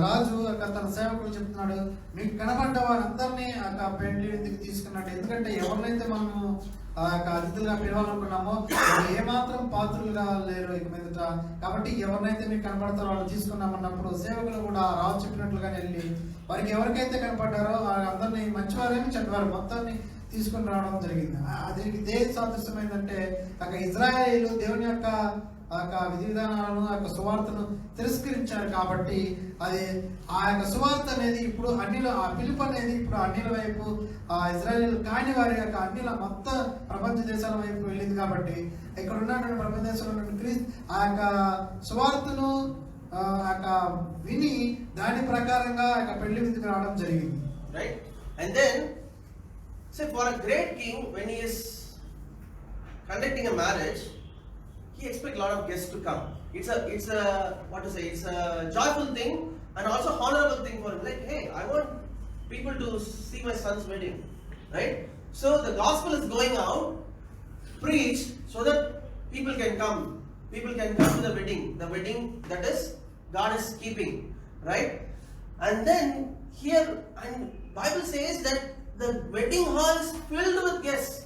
రాజు తన సేవకులు చెప్తున్నాడు, మీకు కనబడ్డ వారందరినీ పెండ్లి విందుకు తీసుకున్నాడు. ఎందుకంటే ఎవరినైతే మనము అతిథులుగా పిలవాలనుకున్నామో ఏమాత్రం పాత్రులుగా లేరు ఇక మీదట. కాబట్టి ఎవరినైతే మీకు కనపడతారో వాళ్ళు తీసుకున్నామన్నప్పుడు సేవకులు కూడా రాజు చెప్పినట్లుగా వెళ్ళి వారికి ఎవరికైతే కనపడ్డారో అందరినీ మంచివారేమి చెడ్డవారు మొత్తాన్ని తీసుకుని రావడం జరిగింది. దీనికి దేని సాదృశ్యం ఏంటంటే ఇజ్రాయేలు దేవుని యొక్క విధి విధానాలను ఆ యొక్క సువార్తను తిరస్కరించారు. కాబట్టి అది ఆ యొక్క సువార్త అనేది ఇప్పుడు ఆ పిలుపు అనేది ఇప్పుడు అన్నిల వైపు ఇజ్రాయేల్ కాని వారి యొక్క అన్నిల మొత్తం ప్రపంచ దేశాల వైపు వెళ్ళింది. కాబట్టి ఇక్కడ ఉన్నటువంటి ప్రపంచ దేశంలో ఉన్నటువంటి ఆ యొక్క సువార్తను విని దాని ప్రకారంగా ఆ యొక్క పెళ్లి విందుకు రావడం జరిగింది. Right? And then say for a great king, when he is conducting a marriage, he expects a lot of guests to come. It's a what to say, it's a joyful thing and also honorable thing for him. Like, hey, I want people to see my son's wedding, right? So the gospel is going out, preached, so that people can come to the wedding that is God is keeping, right? And then here, and Bible says that the wedding hall is filled with guests,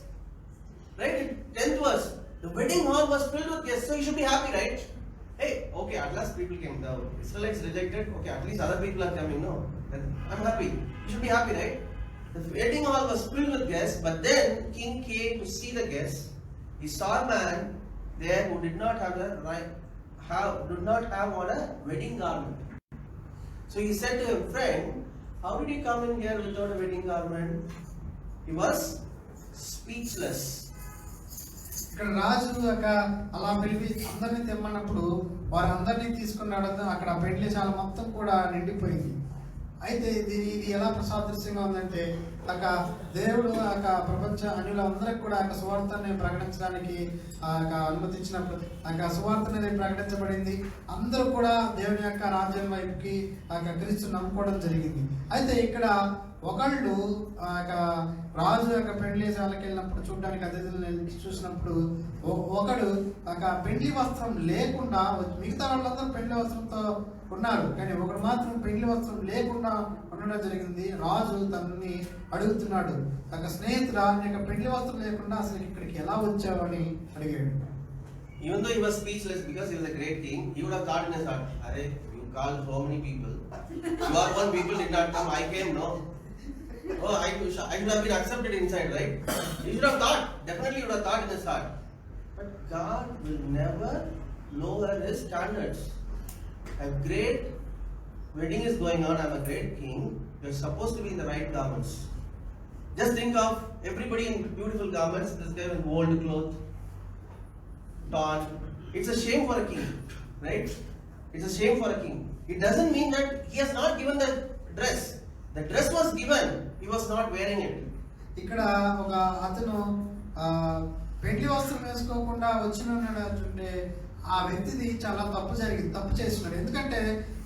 right? 10th verse. The wedding hall was filled with guests, so you should be happy, right? Hey, okay, at last people came. The Israelites rejected. Okay, at least other people are coming. No, I'm happy. You should be happy, right? The wedding hall was filled with guests, but then king came to see the guests. He saw a man there who did not have on a wedding garment. So he said to him, friend, how did you come in here without a wedding garment? He was speechless. ఇక్కడ రాజు అలా పిలిపి అందరినీ తెమ్మన్నప్పుడు వారందరినీ తీసుకున్నాడు. అక్కడ పెండ్లిశాల మొత్తం కూడా నిండిపోయింది. అయితే ఇది ఎలా సాదృశ్యంగా ఉందంటే దేవుడు ప్రపంచ అన్యులందరికి కూడా సువార్తని ప్రకటించడానికి అనుమతించినప్పుడు సువార్త అనేది ప్రకటించబడింది. అందరూ కూడా దేవుని యొక్క రాజ్యం వైపుకి క్రీస్తు నమ్ముకోవడం జరిగింది. అయితే ఇక్కడ ఒకళ్ళు రాజు యొక్క పెండ్లిశాలకు వెళ్ళినప్పుడు చూడడానికి అతిథులను చూసినప్పుడు ఒకడు పెండ్లి వస్త్రం లేకుండా, మిగతా వాళ్ళందరూ పెండ్లి వస్త్రంతో ఉన్నారు కానీ ఒకడు మాత్రం పెండ్లి వస్త్రం లేకుండా ఉండడం జరిగింది. రాజు తనని అడుగుతున్నాడు. తన స్నేహితుడా, నీకు పెళ్లి వస్త్రం లేకుండా అసలు ఇక్కడికి ఎలా వచ్చావని అడిగాడు. Even though he was speechless because he was a great king, he would have thought in his heart, "Arey, you called so many people. Your one people did not come. I came, no. Oh, I should have been accepted inside, right?" He should have thought. Definitely, he would have thought in his heart. But God will never lower his standards. A great wedding is going on. I'm a great king. You're supposed to be in the right garments. Just think of everybody in beautiful garments. This guy with gold clothes. Torn. It's a shame for a king, right? It's a shame for a king. It doesn't mean that he has not given the dress. The dress was given, he was not wearing it. ఇక్కడ ఒక అతను పెళ్లి వస్త్రం వేసుకోకుండా వచ్చినంటే ఆ వ్యక్తిది చాలా తప్పు చేస్తున్నాడు. ఎందుకంటే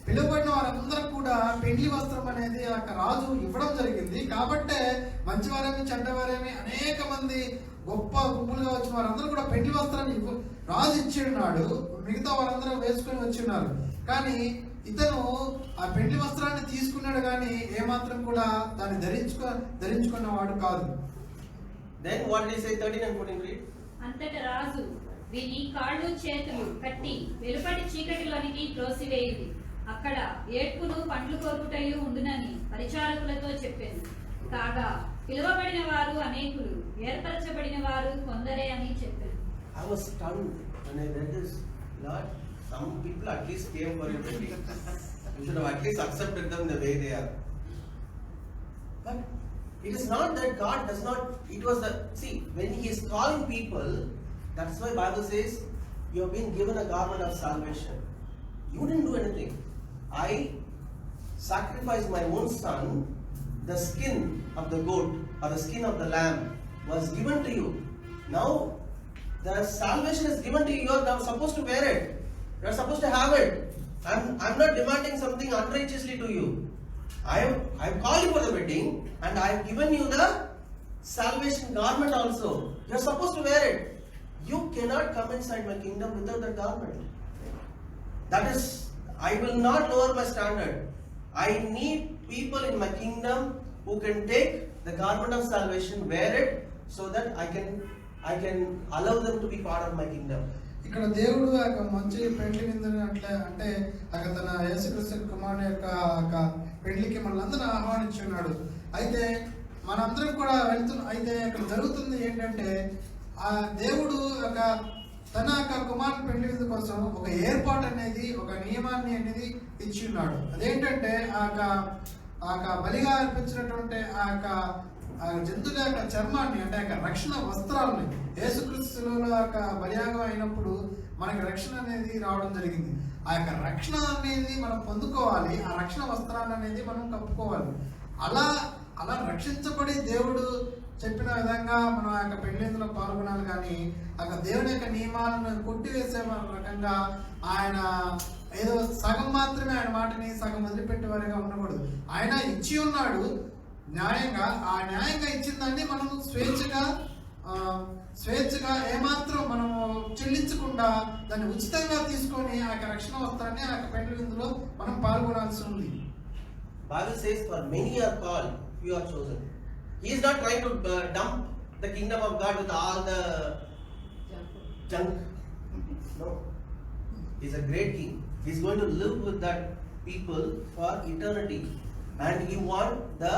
పిలువబడిన వారందరూ కూడా పెళ్లి వస్త్రం అనేది ఆ రాజు ఇవ్వడం జరిగింది. కాబట్టే మంచివారేమి చెడ్డవారేమి అనేక మంది గొప్ప గుంపులుగా వచ్చిన వారందరూ కూడా పెళ్లి వస్త్రాన్ని రాజు ఇచ్చి ఉన్నాడు. మిగతా వారందరూ వేసుకొని వచ్చి ఉన్నారు. కానీ ఇతను ఆ పెళ్లి వస్త్రాన్ని తీసుకున్నాడు కానీ ఏమాత్రం కూడా దాన్ని ధరించుకున్నవాడు కాదు. Then what did he say? 13 and 14 read. అంతటా రాజు వీని కాళ్ళు చేతులు కట్టి వెలుపటి చీకటిలోనికి త్రోసివేయుడి, అక్కడ ఏడ్పును పండ్లు కొరుకుటయు ఉండునని పరిచారకులతో చెప్పాను. కాగా పిలువబడిన వారు అనేకులు, ఏర్పరచబడిన వారు కొందరే అని చెప్పారు. I was stunned when I read this. Lord, some people at least came for your wedding. You should have at least accepted them the way they are. But it is not that God does not. It was the when He is calling people. That's why Bible says you have been given a garment of salvation. You didn't do anything. I sacrificed my own son. The skin of the goat or the skin of the lamb was given to you. Now the salvation is given to you. You are now supposed to wear it. You are supposed to have it. I'm not demanding something unrighteously to you. I have called you for the wedding and I have given you the salvation garment also. You are supposed to wear it. You cannot come inside my kingdom without that garment. That is, I will not lower my standard. I need people in my kingdom who can take the garment of salvation, wear it, so that I can allow them to be part of my kingdom. ఇక్కడ దేవుడు ఒక మంచి పెళ్లి విందుని అంటే తన యేసుక్రీస్తు కుమారుని యొక్క పెళ్లికి మనందరూ ఆహ్వానించున్నాడు. అయితే మనందరం కూడా అయితే ఇక్కడ జరుగుతుంది ఏంటంటే ఆ దేవుడు తన కుమారుని పెళ్లి విందు కోసం ఒక ఏర్పాటు అనేది, ఒక నియమాన్ని అనేది ఇచ్చి ఉన్నాడు. అదేంటంటే బలిగా అర్పించినటువంటి జంతువుల యొక్క చర్మాన్ని అంటే రక్షణ వస్త్రాలని యేసుక్రీస్తులో బలియాగం అయినప్పుడు మనకి రక్షణ అనేది రావడం జరిగింది. ఆ యొక్క రక్షణ అనేది మనం పొందుకోవాలి. ఆ రక్షణ వస్త్రాన్ని అనేది మనం కప్పుకోవాలి. అలా రక్షించబడి దేవుడు చెప్పిన విధంగా మనం ఆ యొక్క పెళ్లిందులో పాల్గొనాలి. కానీ ఆ దేవుని యొక్క నియమాలను కొట్టివేసే రకంగా ఆయన ఏదో సగం మాత్రమే ఆయన మాటని సగం వదిలిపెట్టే వారిగా ఉండకూడదు. ఆయన ఇచ్చి ఉన్నాడు న్యాయంగా. ఆ న్యాయంగా ఇచ్చిన దాన్ని మనం స్వేచ్ఛగా ఏమాత్రం మనము చెల్లించకుండా దాన్ని ఉచితంగా తీసుకొని ఆ యొక్క రక్షణ వస్త్రాన్ని ఆ యొక్క పెళ్లి విందులో మనం పాల్గొనాల్సి ఉంది. Bible says, "For many are called, few are chosen." He is not trying to dump the kingdom of God with all the junk. No. He is a great king. He is going to live with that people for eternity. And he wants the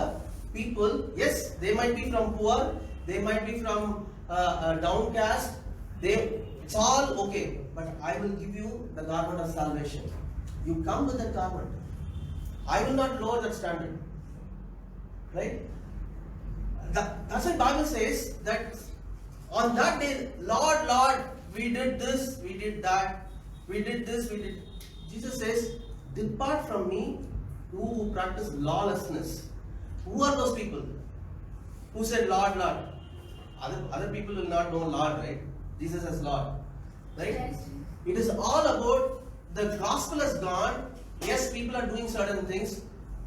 people, yes, they might be from poor, they might be from downcast, it's all okay. But I will give you the garment of salvation. You come with that garment. I will not lower that standard. Right? That's why Bible says that on that day, Lord, Lord, we did this, we did that, we did this, we did. Jesus says, "Depart from me, you who practice lawlessness." Who are those people who said, "Lord, Lord"? Other people will not know Lord, right? Jesus as Lord, right? Yes. It is all about the gospel has gone. Yes, people are doing certain things,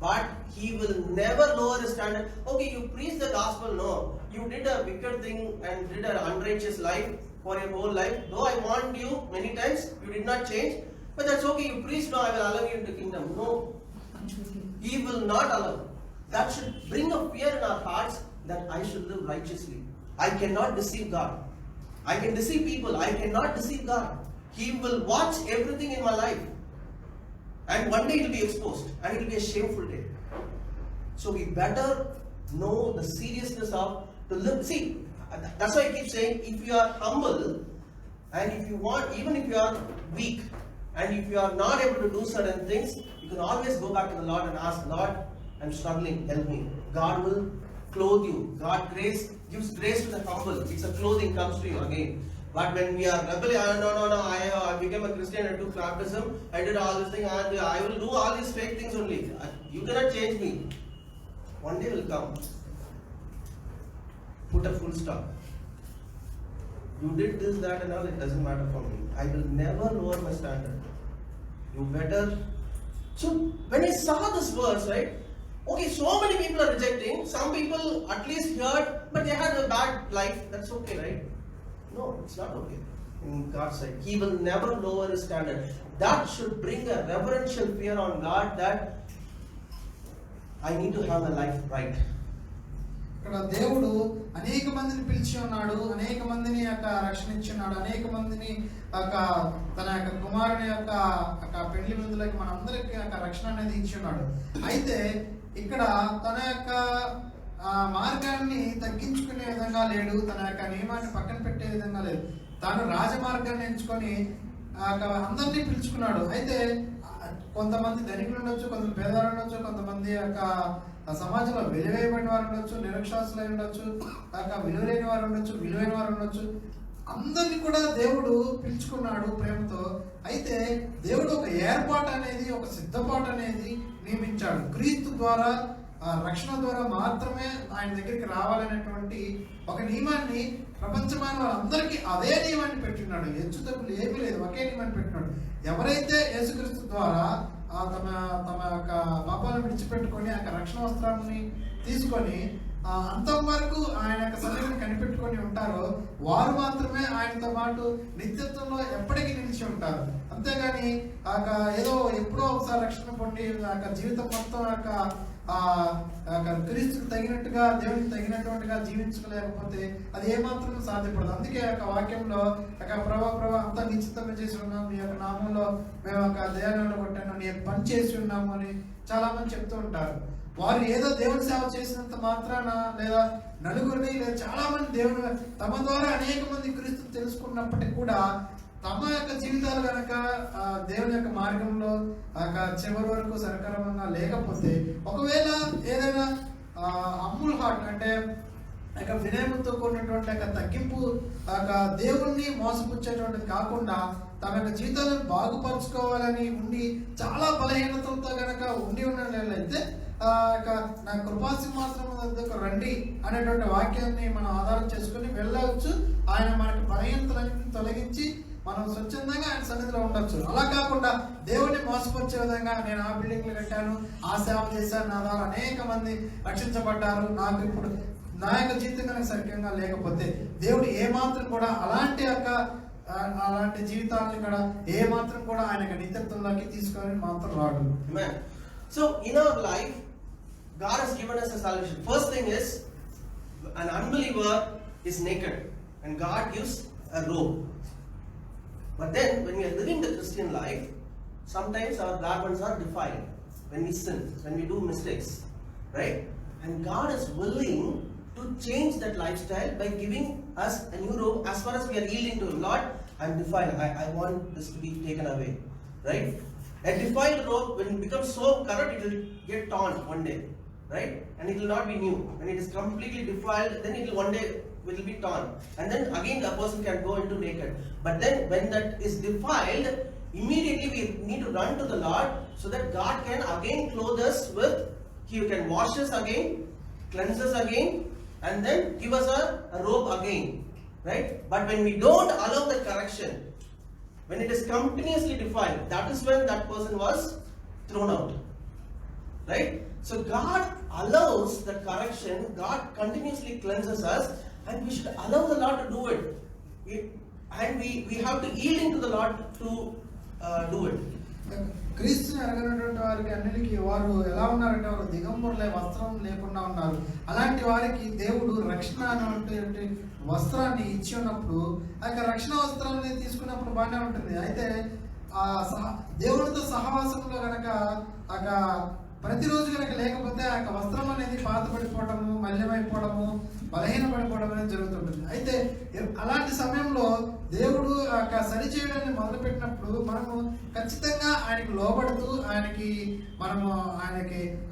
but He will never lower His standard. Okay, you preach the gospel, no. You did a wicked thing and did an unrighteous life for your whole life. Though I warned you many times, you did not change. But that's okay, you preach, no, I will allow you into kingdom. No. He will not allow. that should bring a fear in our hearts that I should live righteously. I cannot deceive God. I can deceive people. I cannot deceive God. He will watch everything in my life. And one day it will be exposed. And it will be a shameful day. So we better know the seriousness of to live. See, that's why I keep saying, if you are humble, and if you want, even if you are weak, and if you are not able to do certain things, you can always go back to the Lord and ask, Lord, I'm struggling, help me. God will clothe you. God gives grace to the humble. It's a clothing comes to you again. But when we are rebellious, no, I became a Christian, I took baptism, I did all this thing, and I will do all these fake things only. You cannot change me. One day will come. Put a full stop. You did this, that, and all, it doesn't matter for me. I will never lower my standard. You better. So, when I saw this verse, right? Okay, so many people are rejecting. Some people at least heard, but they had a bad life. That's okay, right? No, it's not okay. In God's sight, He will never lower His standard. That should bring a reverential fear on God that I need to have my life right. ఇక్కడ దేవుడు అనేక మందిని పిలిచి ఉన్నాడు, అనేక మందిని యొక్క రక్షణ ఇచ్చున్నాడు, అనేక మందిని యొక్క తన యొక్క కుమారుని యొక్క పెండ్లి విందులకి మనందరికి యొక్క రక్షణ అనేది ఇచ్చి ఉన్నాడు. అయితే ఇక్కడ తన యొక్క మార్గాన్ని తగ్గించుకునే విధంగా లేడు, తన యొక్క నియమాన్ని పక్కన పెట్టే విధంగా లేదు. తాను రాజమార్గాన్ని ఎంచుకొని అందరినీ పిలుచుకున్నాడు. అయితే కొంతమంది ధనికులు ఉండొచ్చు, కొంతమంది పేదలు ఉండొచ్చు, కొంతమంది యొక్క సమాజంలో విలువైన వారు ఉండొచ్చు, నిరక్షరాస్యులు ఉండొచ్చు, విలువలేని వారు ఉండొచ్చు, విలువైన వారు ఉండొచ్చు. అందరినీ కూడా దేవుడు పిలుచుకున్నాడు ప్రేమతో. అయితే దేవుడు ఒక ఏర్పాటు అనేది, ఒక సిద్ధపాటు అనేది నియమించాడు. క్రీస్తు ద్వారా, రక్షణ ద్వారా మాత్రమే ఆయన దగ్గరికి రావాలనేటువంటి ఒక నియమాన్ని ప్రపంచమైన వాళ్ళందరికీ అదే నియమాన్ని పెట్టినాడు. హెచ్చుతగ్గులు ఏమీ లేదు, ఒకే నియమాన్ని పెట్టినాడు. ఎవరైతే యేసుక్రీస్తు ద్వారా తమ యొక్క పాపాలను విడిచిపెట్టుకొని ఆ రక్షణ వస్త్రాన్ని తీసుకొని అంతం వరకు ఆయన యొక్క సన్నిధిని కనిపెట్టుకొని ఉంటారో వారు మాత్రమే ఆయనతో పాటు నిత్యత్వంలో ఎప్పటికీ నిలిచి ఉంటారు. అంతేగాని ఏదో ఎప్పుడో ఒకసారి రక్షణ పొంది జీవితం మొత్తం క్రీస్తుకు తగినట్టుగా, దేవునికి తగినటువంటిగా జీవించలేకపోతే అది ఏమాత్రం సాధ్యపడదు. అందుకే వాక్యంలో ప్రభా అంతా నిశ్చితంగా చేసి ఉన్నాము, నీ యొక్క నామంలో మేము దేవాలయంలో కొట్టాను, నీ పని చేసి ఉన్నాము అని చాలా మంది చెప్తూ ఉంటారు. వారు ఏదో దేవుని సేవ చేసినంత మాత్రాన, లేదా నలుగురిని, లేదా చాలా మంది దేవుని తమ ద్వారా అనేక మంది క్రీస్తు తెలుసుకున్నప్పటికీ కూడా తమ యొక్క జీవితాలు కనుక దేవుని యొక్క మార్గంలో చివరి వరకు సరకరంగా లేకపోతే, ఒకవేళ ఏదైనా హంబుల్ హార్ట్ అంటే వినయముతో కూడినటువంటి తగ్గింపు దేవుణ్ణి మోసపుచ్చేటువంటిది కాకుండా తమ యొక్క జీవితాలను బాగుపరుచుకోవాలని ఉండి చాలా బలహీనతలతో కనుక ఉండి ఉన్నట్లయితే నా కృపాసింహాసనం వద్దకు రండి అనేటువంటి వాక్యాన్ని మనం ఆధారం చేసుకుని వెళ్ళవచ్చు. ఆయన మనకి బలహీనతలన్నీ తొలగించి మనం స్వచ్ఛందంగా ఆయన సన్నిధిలో ఉండొచ్చు. అలా కాకుండా దేవుడిని మోసపరిచే విధంగా నేను ఆ బిల్డింగ్లు కట్టాను, ఆ సేవ చేశాను, నా ద్వారా అనేక మంది రక్షించబడ్డారు, నాకు ఇప్పుడు నా యొక్క జీవితం కనుక సరిగ్గా లేకపోతే దేవుడు ఏమాత్రం కూడా అలాంటి జీవితాలను కూడా ఏమాత్రం కూడా ఆయన నిత్యత్వంలోకి తీసుకొని మాత్రం రాడు. So in our life, God has given us a salvation. First thing is, an unbeliever is naked and God gives a robe. But then when we are living the Christian life, sometimes our garments are defiled when we sin, when we do mistakes, right? And God is willing to change that lifestyle by giving us a new robe as far as we are yielding to Him. Lord, I am defiled, I want this to be taken away, right? A defiled robe, when it becomes so corrupt, it will get torn one day, right? And it will not be new. When it is completely defiled, then it will one day it will be torn, and then again the person can go into naked. But then when that is defiled, immediately we need to run to the Lord so that God can again clothe us with, He can wash us again, cleanse us again, and then give us a robe again, right? But when we don't allow the correction, when it is continuously defiled, that is when that person was thrown out, right? So God allows the correction, God continuously cleanses us, and we should allow the Lord to do it. And we have to yield into the Lord to do it. క్రీస్తుని ఎరగనటువంటి వారికి అన్నిటికీ వారు ఎలా ఉన్నారంటే వారు దిగంబరులై వస్త్రం లేకుండా ఉన్నారు. అలాంటి వారికి దేవుడు రక్షణ అనేటువంటి వస్త్రాన్ని ఇచ్చి ఉన్నప్పుడు ఆ యొక్క రక్షణ వస్త్రాన్ని తీసుకున్నప్పుడు బాగానే ఉంటుంది. అయితే ఆ దేవుడితో సహవాసంలో కనుక ఆ ప్రతిరోజు కనుక లేకపోతే ఆ యొక్క వస్త్రం అనేది పాతపడిపోవడము, మల్యమైపోవడము, బలహీనపడిపోవడం అనేది జరుగుతుంటుంది. అయితే అలాంటి సమయంలో దేవుడు ఆ యొక్క సరి చేయడాన్ని మొదలుపెట్టినప్పుడు మనము ఖచ్చితంగా ఆయనకు లోబడుతూ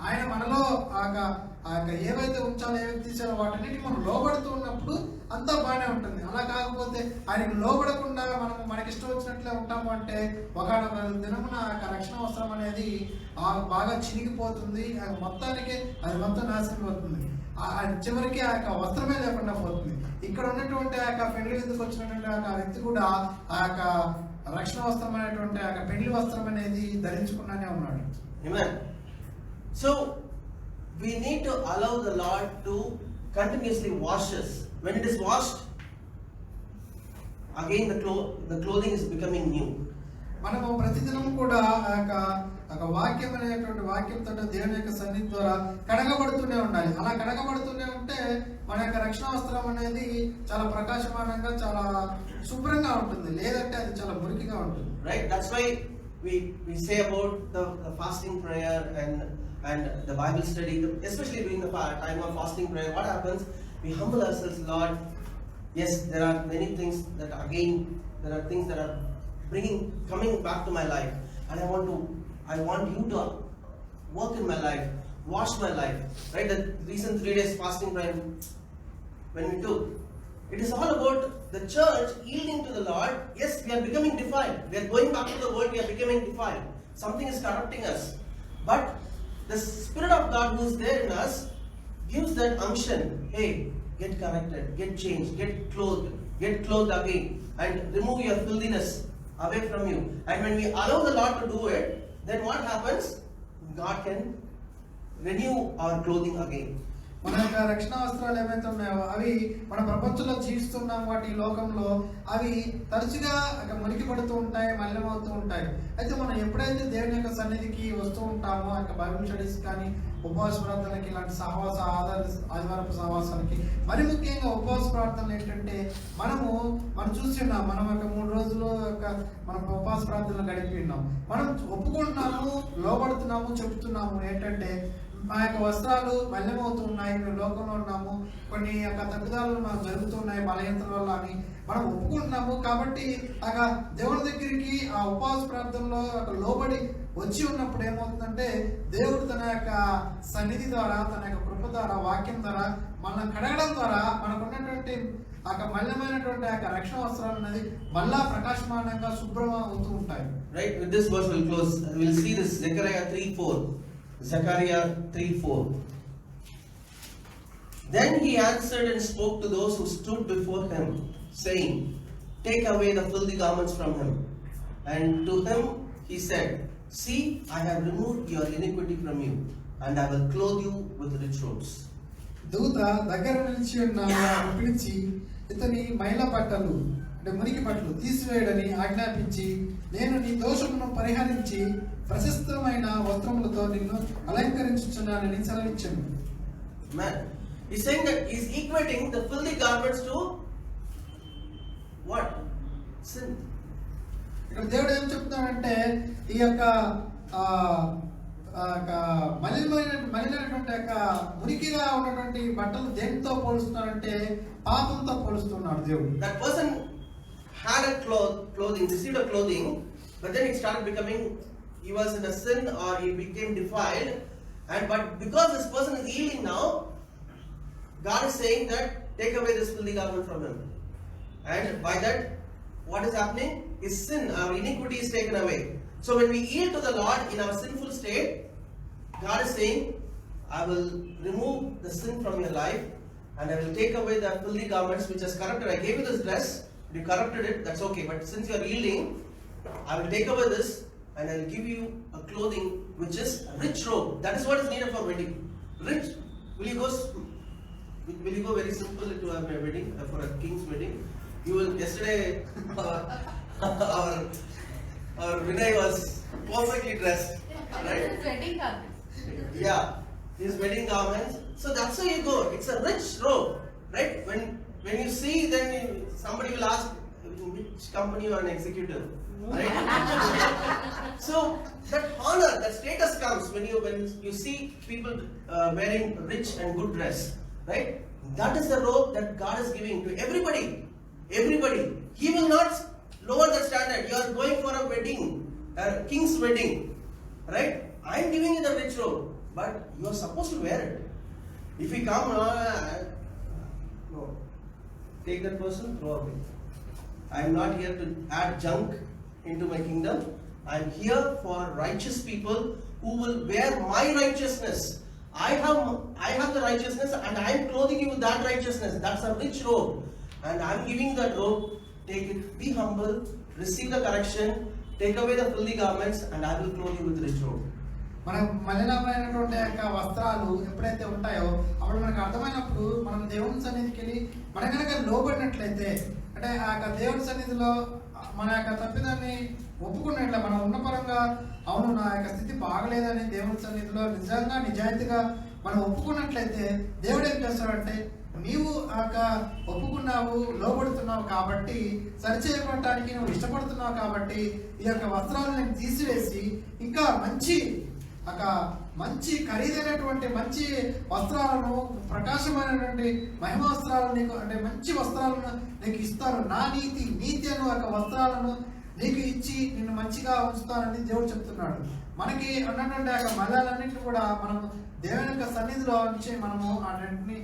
ఆయన మనలో ఆ యొక్క ఏవైతే ఉంచాలో ఏవైతే తీసాలో వాటన్నిటికీ మనం లోబడుతూ ఉన్నప్పుడు అంతా బాగానే ఉంటుంది. అలా కాకపోతే ఆయనకు లోబడకుండా మనము మనకి ఇష్టం వచ్చినట్లే ఉంటాము అంటే ఒకనొక దినమున ఆ యొక్క రక్షణ వస్త్రం అనేది బాగా చినిగిపోతుంది. మొత్తానికి అది మొత్తం నాశనం అవుతుంది. చివరికి ఆ యొక్క వస్త్రమే లేకుండా పోతుంది. ఇక్కడ ఉన్నటువంటి ఆ యొక్క పెళ్లి విందుకు వచ్చినటువంటి ఆ వ్యక్తి కూడా ఆ యొక్క రక్షణ వస్త్రం అనేటువంటి ఆ యొక్క పెళ్లి వస్త్రం అనేది ధరించుకున్నానే ఉన్నాడు. Amen. So we need to allow the Lord to continuously wash us. When it is washed, again the clothing is becoming new. మనము ప్రతిదినం కూడా ఆ యొక్క వాక్యం అనేటువంటి వాక్యంతో దేవుని యొక్క సన్నిధి ద్వారా కడగబడుతూనే ఉండాలి. అలా కడగబడుతూనే ఉంటే మన యొక్క రక్షణ వస్త్రం అనేది చాలా ప్రకాశమానంగా చాలా శుభ్రంగా ఉంటుంది. లేదంటే అది చాలా మురికిగా ఉంటుంది. Right? That's why we say about the fasting prayer and the Bible study, especially during the time of fasting prayer. What happens? We humble ourselves, Lord. Yes, there are many things that are coming back to my life, and I want you to work in my life, wash my life. Right? The recent 3 days fasting prayer when we took, it is all about the church yielding to the Lord. Yes, we are becoming defiled. We are going back to the world. We are becoming defiled. Something is corrupting us, but the Spirit of God who is there in us gives that unction. Hey, get corrected, get changed, get clothed again, and remove your filthiness away from you. And when we allow the Lord to do it, then what happens? God can renew our clothing again. మన యొక్క రక్షణ వస్త్రాలు ఏవైతే ఉన్నాయో అవి మన ప్రపంచంలో జీవిస్తున్నాం వాటి లోకంలో అవి తరచుగా మురికి పడుతూ ఉంటాయి, మలినమవుతూ ఉంటాయి. అయితే మనం ఎప్పుడైతే దేవుని యొక్క సన్నిధికి వస్తూ ఉంటామో ఆ యొక్క బైబిల్ స్టడీస్ కానీ ఉపవాస ప్రార్థనలకి ఇలాంటి ఆదివారపు సహవాసాలకి మరి ముఖ్యంగా ఉపవాస ప్రార్థనలు ఏంటంటే మనం చూసి ఉన్నాం. మనం ఒక 3 రోజులు మనం ఉపవాస ప్రార్థనలు గడిపి ఉన్నాం. మనం ఒప్పుకుంటున్నాము, లోబడుతున్నాము, చెబుతున్నాము ఏంటంటే మా యొక్క వస్త్రాలు మలినమవుతూ ఉన్నాయి, మేము లోకంలో ఉన్నాము, కొన్ని యొక్క తప్పిదాలు మనకు జరుగుతున్నాయి బలహీనతల వల్ల అని మనం ఒప్పుకుంటున్నాము. కాబట్టి ఆ దేవుడి దగ్గరికి ఆ ఉపవాస ప్రార్థనలో లోబడి వచ్చి ఉన్నప్పుడు ఏమవుతుందంటే దేవుడు తన యొక్క సన్నిధి ద్వారా, తన యొక్క కృప ద్వారా, వాక్యం ద్వారా మనల్ని కడగడం ద్వారా మనకున్నటువంటి ఆ మలినమైనటువంటి ఆ రక్షణ వస్త్రాలు అనేది మళ్ళా ప్రకాశమానంగా శుభ్రం అవుతూ ఉంటాయి. Right, with this verse we'll close. We'll see this Zechariah 3:4. Zechariah 3:4. Then he answered and spoke to those who stood before him, saying, Take away the filthy garments from him. And to him he said, See, I have removed your iniquity from you, and I will clothe you with rich robes. దూత దగ్గర నిలిచి ఉన్న పిలిచి ఇతని మైల బట్టలు అంటే మురికి బట్టలు తీసివేయడని ఆజ్ఞాపించి, నేను నీ దోషమును పరిహరించి ప్రశస్తమైన వస్త్రములతో నిన్ను అలంకరించుచున్నానని సెలవిచ్చాను. Man, he's saying that he's equating the filthy garments to what? Sin. ఇక్కడ దేవుడు ఏం చెప్తున్నాడంటే ఈ యొక్క మలినటువంటి యొక్క మురికిగా ఉన్నటువంటి బట్టలు దేనితో పోలుస్తున్నారంటే పాపంతో పోలుస్తున్నాడు దేవుడు. That person had a clothing, received a clothing, but then it started becoming, he was in a sin or he became defiled, but because this person is healing now, God is saying that take away this filthy garment from him, and by that what is happening? His sin, our iniquity is taken away. So when we yield to the Lord in our sinful state, God is saying, I will remove the sin from your life and I will take away the filthy garments which has corrupted. I gave you this dress, you corrupted it, that's okay, but since you are yielding, I will take away this and I will give you a clothing which is a rich robe. That is what is needed for wedding. Rich. Will you go very simple to a wedding, for a king's wedding? You will, yesterday our Vinay was perfectly dressed, right? Wedding garments. Yeah, his wedding garments. So that's how you go. It's a rich robe, right? When you see, then somebody will ask, which company you are an executive, right? So that honor, that status comes when you see people wearing rich and good dress, right? That is the robe that God is giving to everybody. Everybody. He will not lower the standard. You are going for a wedding, a king's wedding, right? I am giving you the rich robe, but you are supposed to wear it. If you come, no, take that person, throw away. I am not here to add junk into my kingdom. I am here for righteous people who will wear my righteousness. I have the righteousness, and I am clothing you with that righteousness. That's a rich robe, and I am giving that robe. Take it. Be humble. Receive the correction. Take away the filthy garments, and I will clothe you with rich robe. మనం మలినమైనటువంటి యొక్క వస్త్రాలు ఎప్పుడైతే ఉంటాయో అప్పుడు మనకు అర్థమైనప్పుడు మనం దేవుని సన్నిధికి వెళ్ళి మన కనుక లోబడినట్లయితే, అంటే ఆ యొక్క దేవుని సన్నిధిలో మన యొక్క తప్పిదాన్ని ఒప్పుకున్నట్లే, మనం ఉన్న పరంగా అవును నా యొక్క స్థితి బాగలేదని దేవుని సన్నిధిలో నిజంగా నిజాయితీగా మనం ఒప్పుకున్నట్లయితే దేవుడు ఏం చేస్తాడంటే, నీవు ఒప్పుకున్నావు, లోబడుతున్నావు కాబట్టి, సరిచేయబడటానికి నువ్వు ఇష్టపడుతున్నావు కాబట్టి ఈ యొక్క వస్త్రాలను తీసివేసి ఇంకా మంచి ఖరీదైనటువంటి మంచి వస్త్రాలను, ప్రకాశమైనటువంటి మహిమ వస్త్రాలను నీకు, అంటే మంచి వస్త్రాలను నీకు ఇస్తాను, నా నీతి అను ఒక వస్త్రాలను నీకు ఇచ్చి నిన్ను మంచిగా ఉంచుతానని దేవుడు చెప్తున్నాడు. మనకి ఉన్నటువంటి ఆ మలాలన్నింటినీ కూడా మనం దేవుని యొక్క సన్నిధిలో నుంచి మనము అన్నింటినీ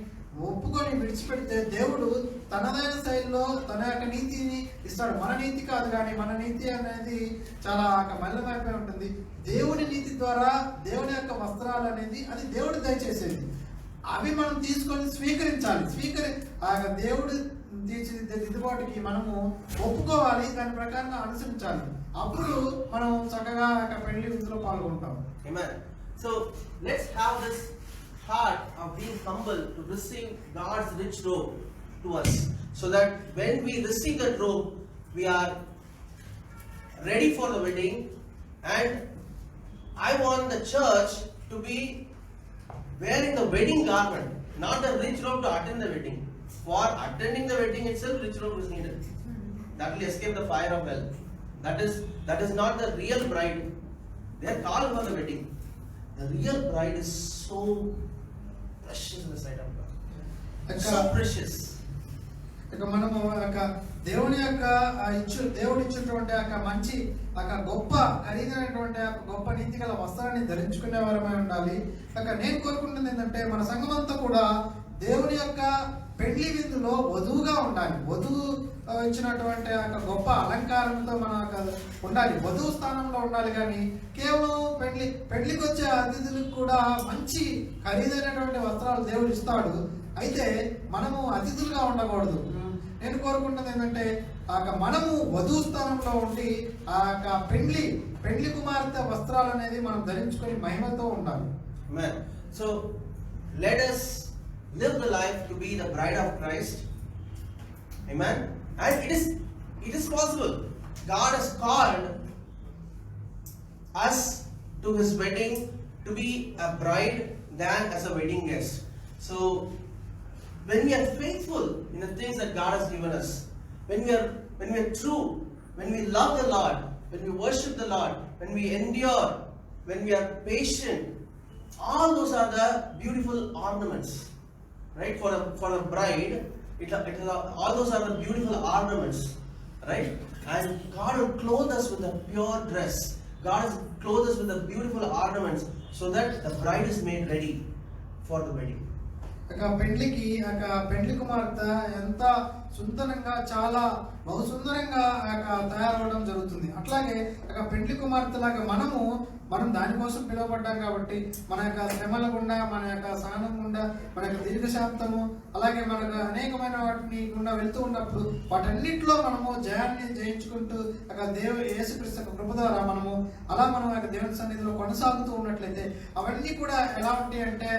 ఒప్పుకొని విడిచిపెడితే దేవుడు తనదైన శైలిలో తన యొక్క నీతిని ఇస్తాడు. మన నీతి కాదు, కానీ మన నీతి అనేది చాలా మలినమైపోయి ఉంటుంది. దేవుని నీతి ద్వారా దేవుని యొక్క వస్త్రాలు అనేది అది దేవుడు దయచేసేది. అవి మనం తీసుకొని స్వీకరించాలి. ఆ దేవుడు తీర్చిదిద్దే దిద్దుబాటుకి మనము ఒప్పుకోవాలి, దాని ప్రకారంగా అనుసరించాలి. అప్పుడు మనం చక్కగా పెళ్లి విందులో పాల్గొంటాం. Amen. So let's have this heart of being humble to receive God's rich robe to us, so that when we receive that robe, we are ready for the wedding. And I want the church to be wearing the wedding garment, not the rich robe to attend the wedding. For attending the wedding itself, rich robe is needed. That will escape the fire of hell. That is not the real bride. They are called for the wedding. The real bride is so precious in the sight of God. So precious. ఇక మనము దేవుని యొక్క దేవుడు ఇచ్చినటువంటి మంచి గొప్ప ఖరీదైనటువంటి గొప్ప నీతి గల వస్త్రాన్ని ధరించుకునే వారమై ఉండాలి. నేను కోరుకుంటుంది ఏంటంటే, మన సంఘమంతా కూడా దేవుని యొక్క పెళ్లి విందులో వధువుగా ఉండాలి. వధువు ఇచ్చినటువంటి గొప్ప అలంకారంతో మనం ఉండాలి, వధువు స్థానంలో ఉండాలి. కానీ కేవలం పెళ్లికి వచ్చే అతిథులకు కూడా మంచి ఖరీదైనటువంటి వస్త్రాలు దేవుడు ఇస్తాడు. అయితే మనము అతిథులుగా ఉండకూడదు. నేను కోరుకుంటున్నది ఏంటంటే, మనము వధువు స్థానంలో ఉండి పెళ్లి కుమార్తె వస్త్రాలు అనేది మనం ధరించుకొని మహిమతో ఉండాలి. Amen. So let us live the life to be the bride of Christ. Amen. And it is possible. God has called us to His wedding to be a bride than as a wedding guest. So when we are faithful in the things that God has given us, when we are true, when we love the Lord, when we worship the Lord, when we endure, when we are patient, all those are the beautiful ornaments, right? For a bride, all those are the beautiful ornaments, right? And God will clothe us with a pure dress. God has clothed us with the beautiful ornaments, so that the bride is made ready for the wedding. పెండ్లి కుమార్తె ఎంత సుందరంగా, చాలా బహు సుందరంగా తయారవడం జరుగుతుంది. అట్లాగే పెండ్లి కుమార్తె లాగా మనం దానికోసం పిలువబడ్డాం కాబట్టి మన యొక్క శ్రమల గుండా, మన యొక్క సహనం గుండా, మన యొక్క దీర్ఘశాంతము, అలాగే మనకు అనేకమైన వాటిని గుండా వెళ్తూ ఉన్నప్పుడు వాటన్నిటిలో మనము జయాన్ని జయించుకుంటూ యేసుక్రీస్తు కృప ద్వారా మనం దేవుని సన్నిధిలో కొనసాగుతూ ఉన్నట్లయితే అవన్నీ కూడా ఎలా ఉంటాయి అంటే,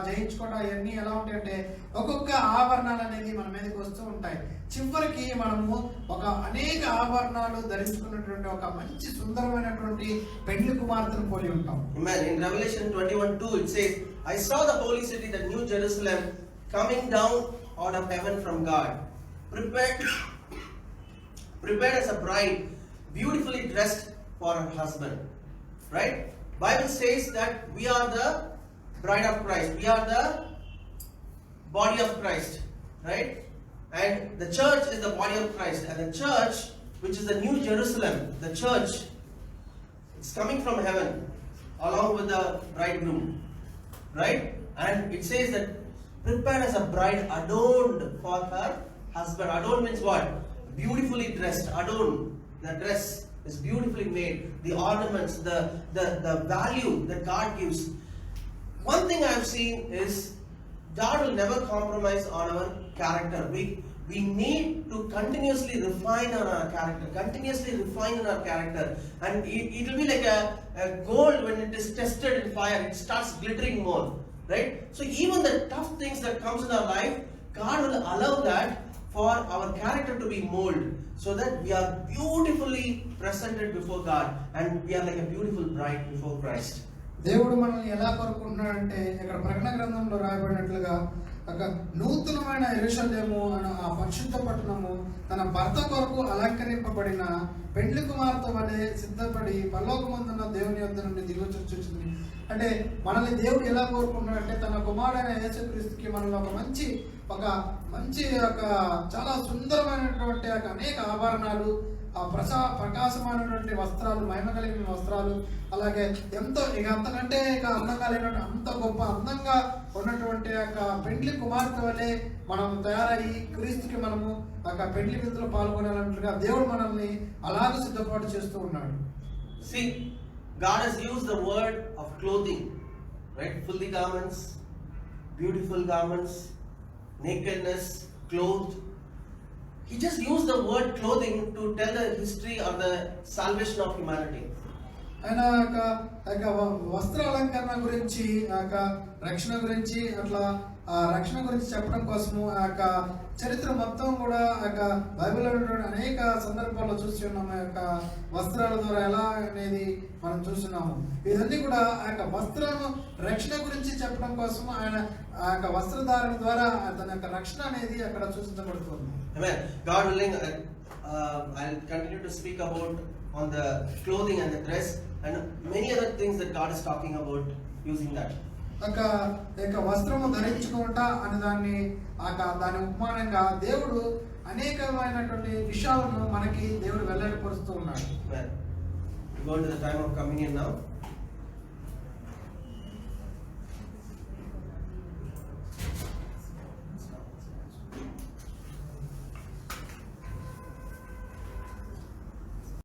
జయించుకోవడం అవన్నీ ఎలా ఉంటాయి అంటే, ఒక్కొక్క ఆభరణాలు అనేది మన మీదకి వస్తూ ఉంటాయి. ఉంటాయి. చివరికి మనము ఒక అనేక ఆభరణాలు ధరించుకున్నటువంటి ఒక మంచి సుందరమైనటువంటి పెండ్లి కుమార్తెను పోలి ఉంటాం. Amen. In Revelation 21:2 it says, I saw the holy city, the new Jerusalem, coming down out of heaven from God, prepared as a bride, beautifully dressed for her husband. Right? Bible says that we are the bride of Christ. We are the body of Christ. Right? And the church is the body of Christ. And the church, which is the new Jerusalem, the church, it's coming from heaven along with the bridegroom. Right? And it says that prepared as a bride adorned for her husband. Adorned means what? Beautifully dressed. Adorned. The dress is beautifully made. The ornaments, the value that God gives. One thing I have seen is God will never compromise on our character. We need to continuously refine on our character. Continuously refine on our character. And it will be like a gold when it is tested in fire. It starts glittering more. Right? So even the tough things that comes in our life, God will allow that for our character to be molded, so that we are beautifully presented before God and we are like a beautiful bride before Christ. దేవుడు మనల్ని ఎలా కోరుకుంటున్నాడంటే ఇక్కడ ప్రకటన గ్రంథంలో రాయబడినట్లుగా ఒక నూతనమైన యెరూషలేము అనే ఆ పరిశుద్ధ పట్టణము తన భర్త కొరకు అలంకరింపబడిన పెండ్లి కుమార్తె వలె సిద్ధపడి పరలోకమందున్న దేవుని యొద్ద నుండి దిగొచ్చుచుంది. అంటే మనల్ని దేవుడు ఎలా కోరుకుంటున్నాడంటే తన కుమారుడైన యేసుక్రీస్తుకి మనల్ని ఒక మంచి చాలా సుందరమైనటువంటి అనేక ఆభరణాలు, ఆ ప్రకాశమైనటువంటి వస్త్రాలు, మహిమ కలిగిన వస్త్రాలు, అలాగే ఎంతో అంతకంటే అందంగా లేనటువంటి అంత గొప్ప అందంగా ఉన్నటువంటి పెండ్లి కుమార్తె వలె మనం తయారయ్యి క్రీస్తుకి మనము పెండ్లి విందులో పాల్గొనాలన్నట్లుగా దేవుడు మనల్ని అలాగే సిద్ధపాటు చేస్తూ ఉన్నాడు. See, God has used the word of clothing, right? Filthy garments, beautiful garments, nakedness, clothed. He just used the word clothing to tell the history of the salvation of humanity. ఆయన వస్త్ర అలంకరణ గురించి, రక్షణ గురించి, అట్లా రక్షణ గురించి చెప్పడం కోసము చరిత్ర మొత్తం కూడా బైబిల్లో ఉన్నటువంటి అనేక సందర్భాల్లో చూసి ఉన్నాము. వస్త్రాల ద్వారా ఎలా అనేది మనం చూస్తున్నాము. ఇవన్నీ కూడా వస్త్రము రక్షణ గురించి చెప్పడం కోసం ఆయన వస్త్రధారణ ద్వారా తన రక్షణ అనేది అక్కడ సూచించబడుతుంది. Amen. God willing, I'll continue to speak about on the clothing and the dress and many other things that God is talking about using that. వస్త్రము ధరించుకుంటా అనే దాని ఉపమానంగా దేవుడు అనేకమైనటువంటి విషయాలను మనకి దేవుడు వెల్లడిపరుస్తూ ఉన్నాడు. Amen. We go into the time of communion now.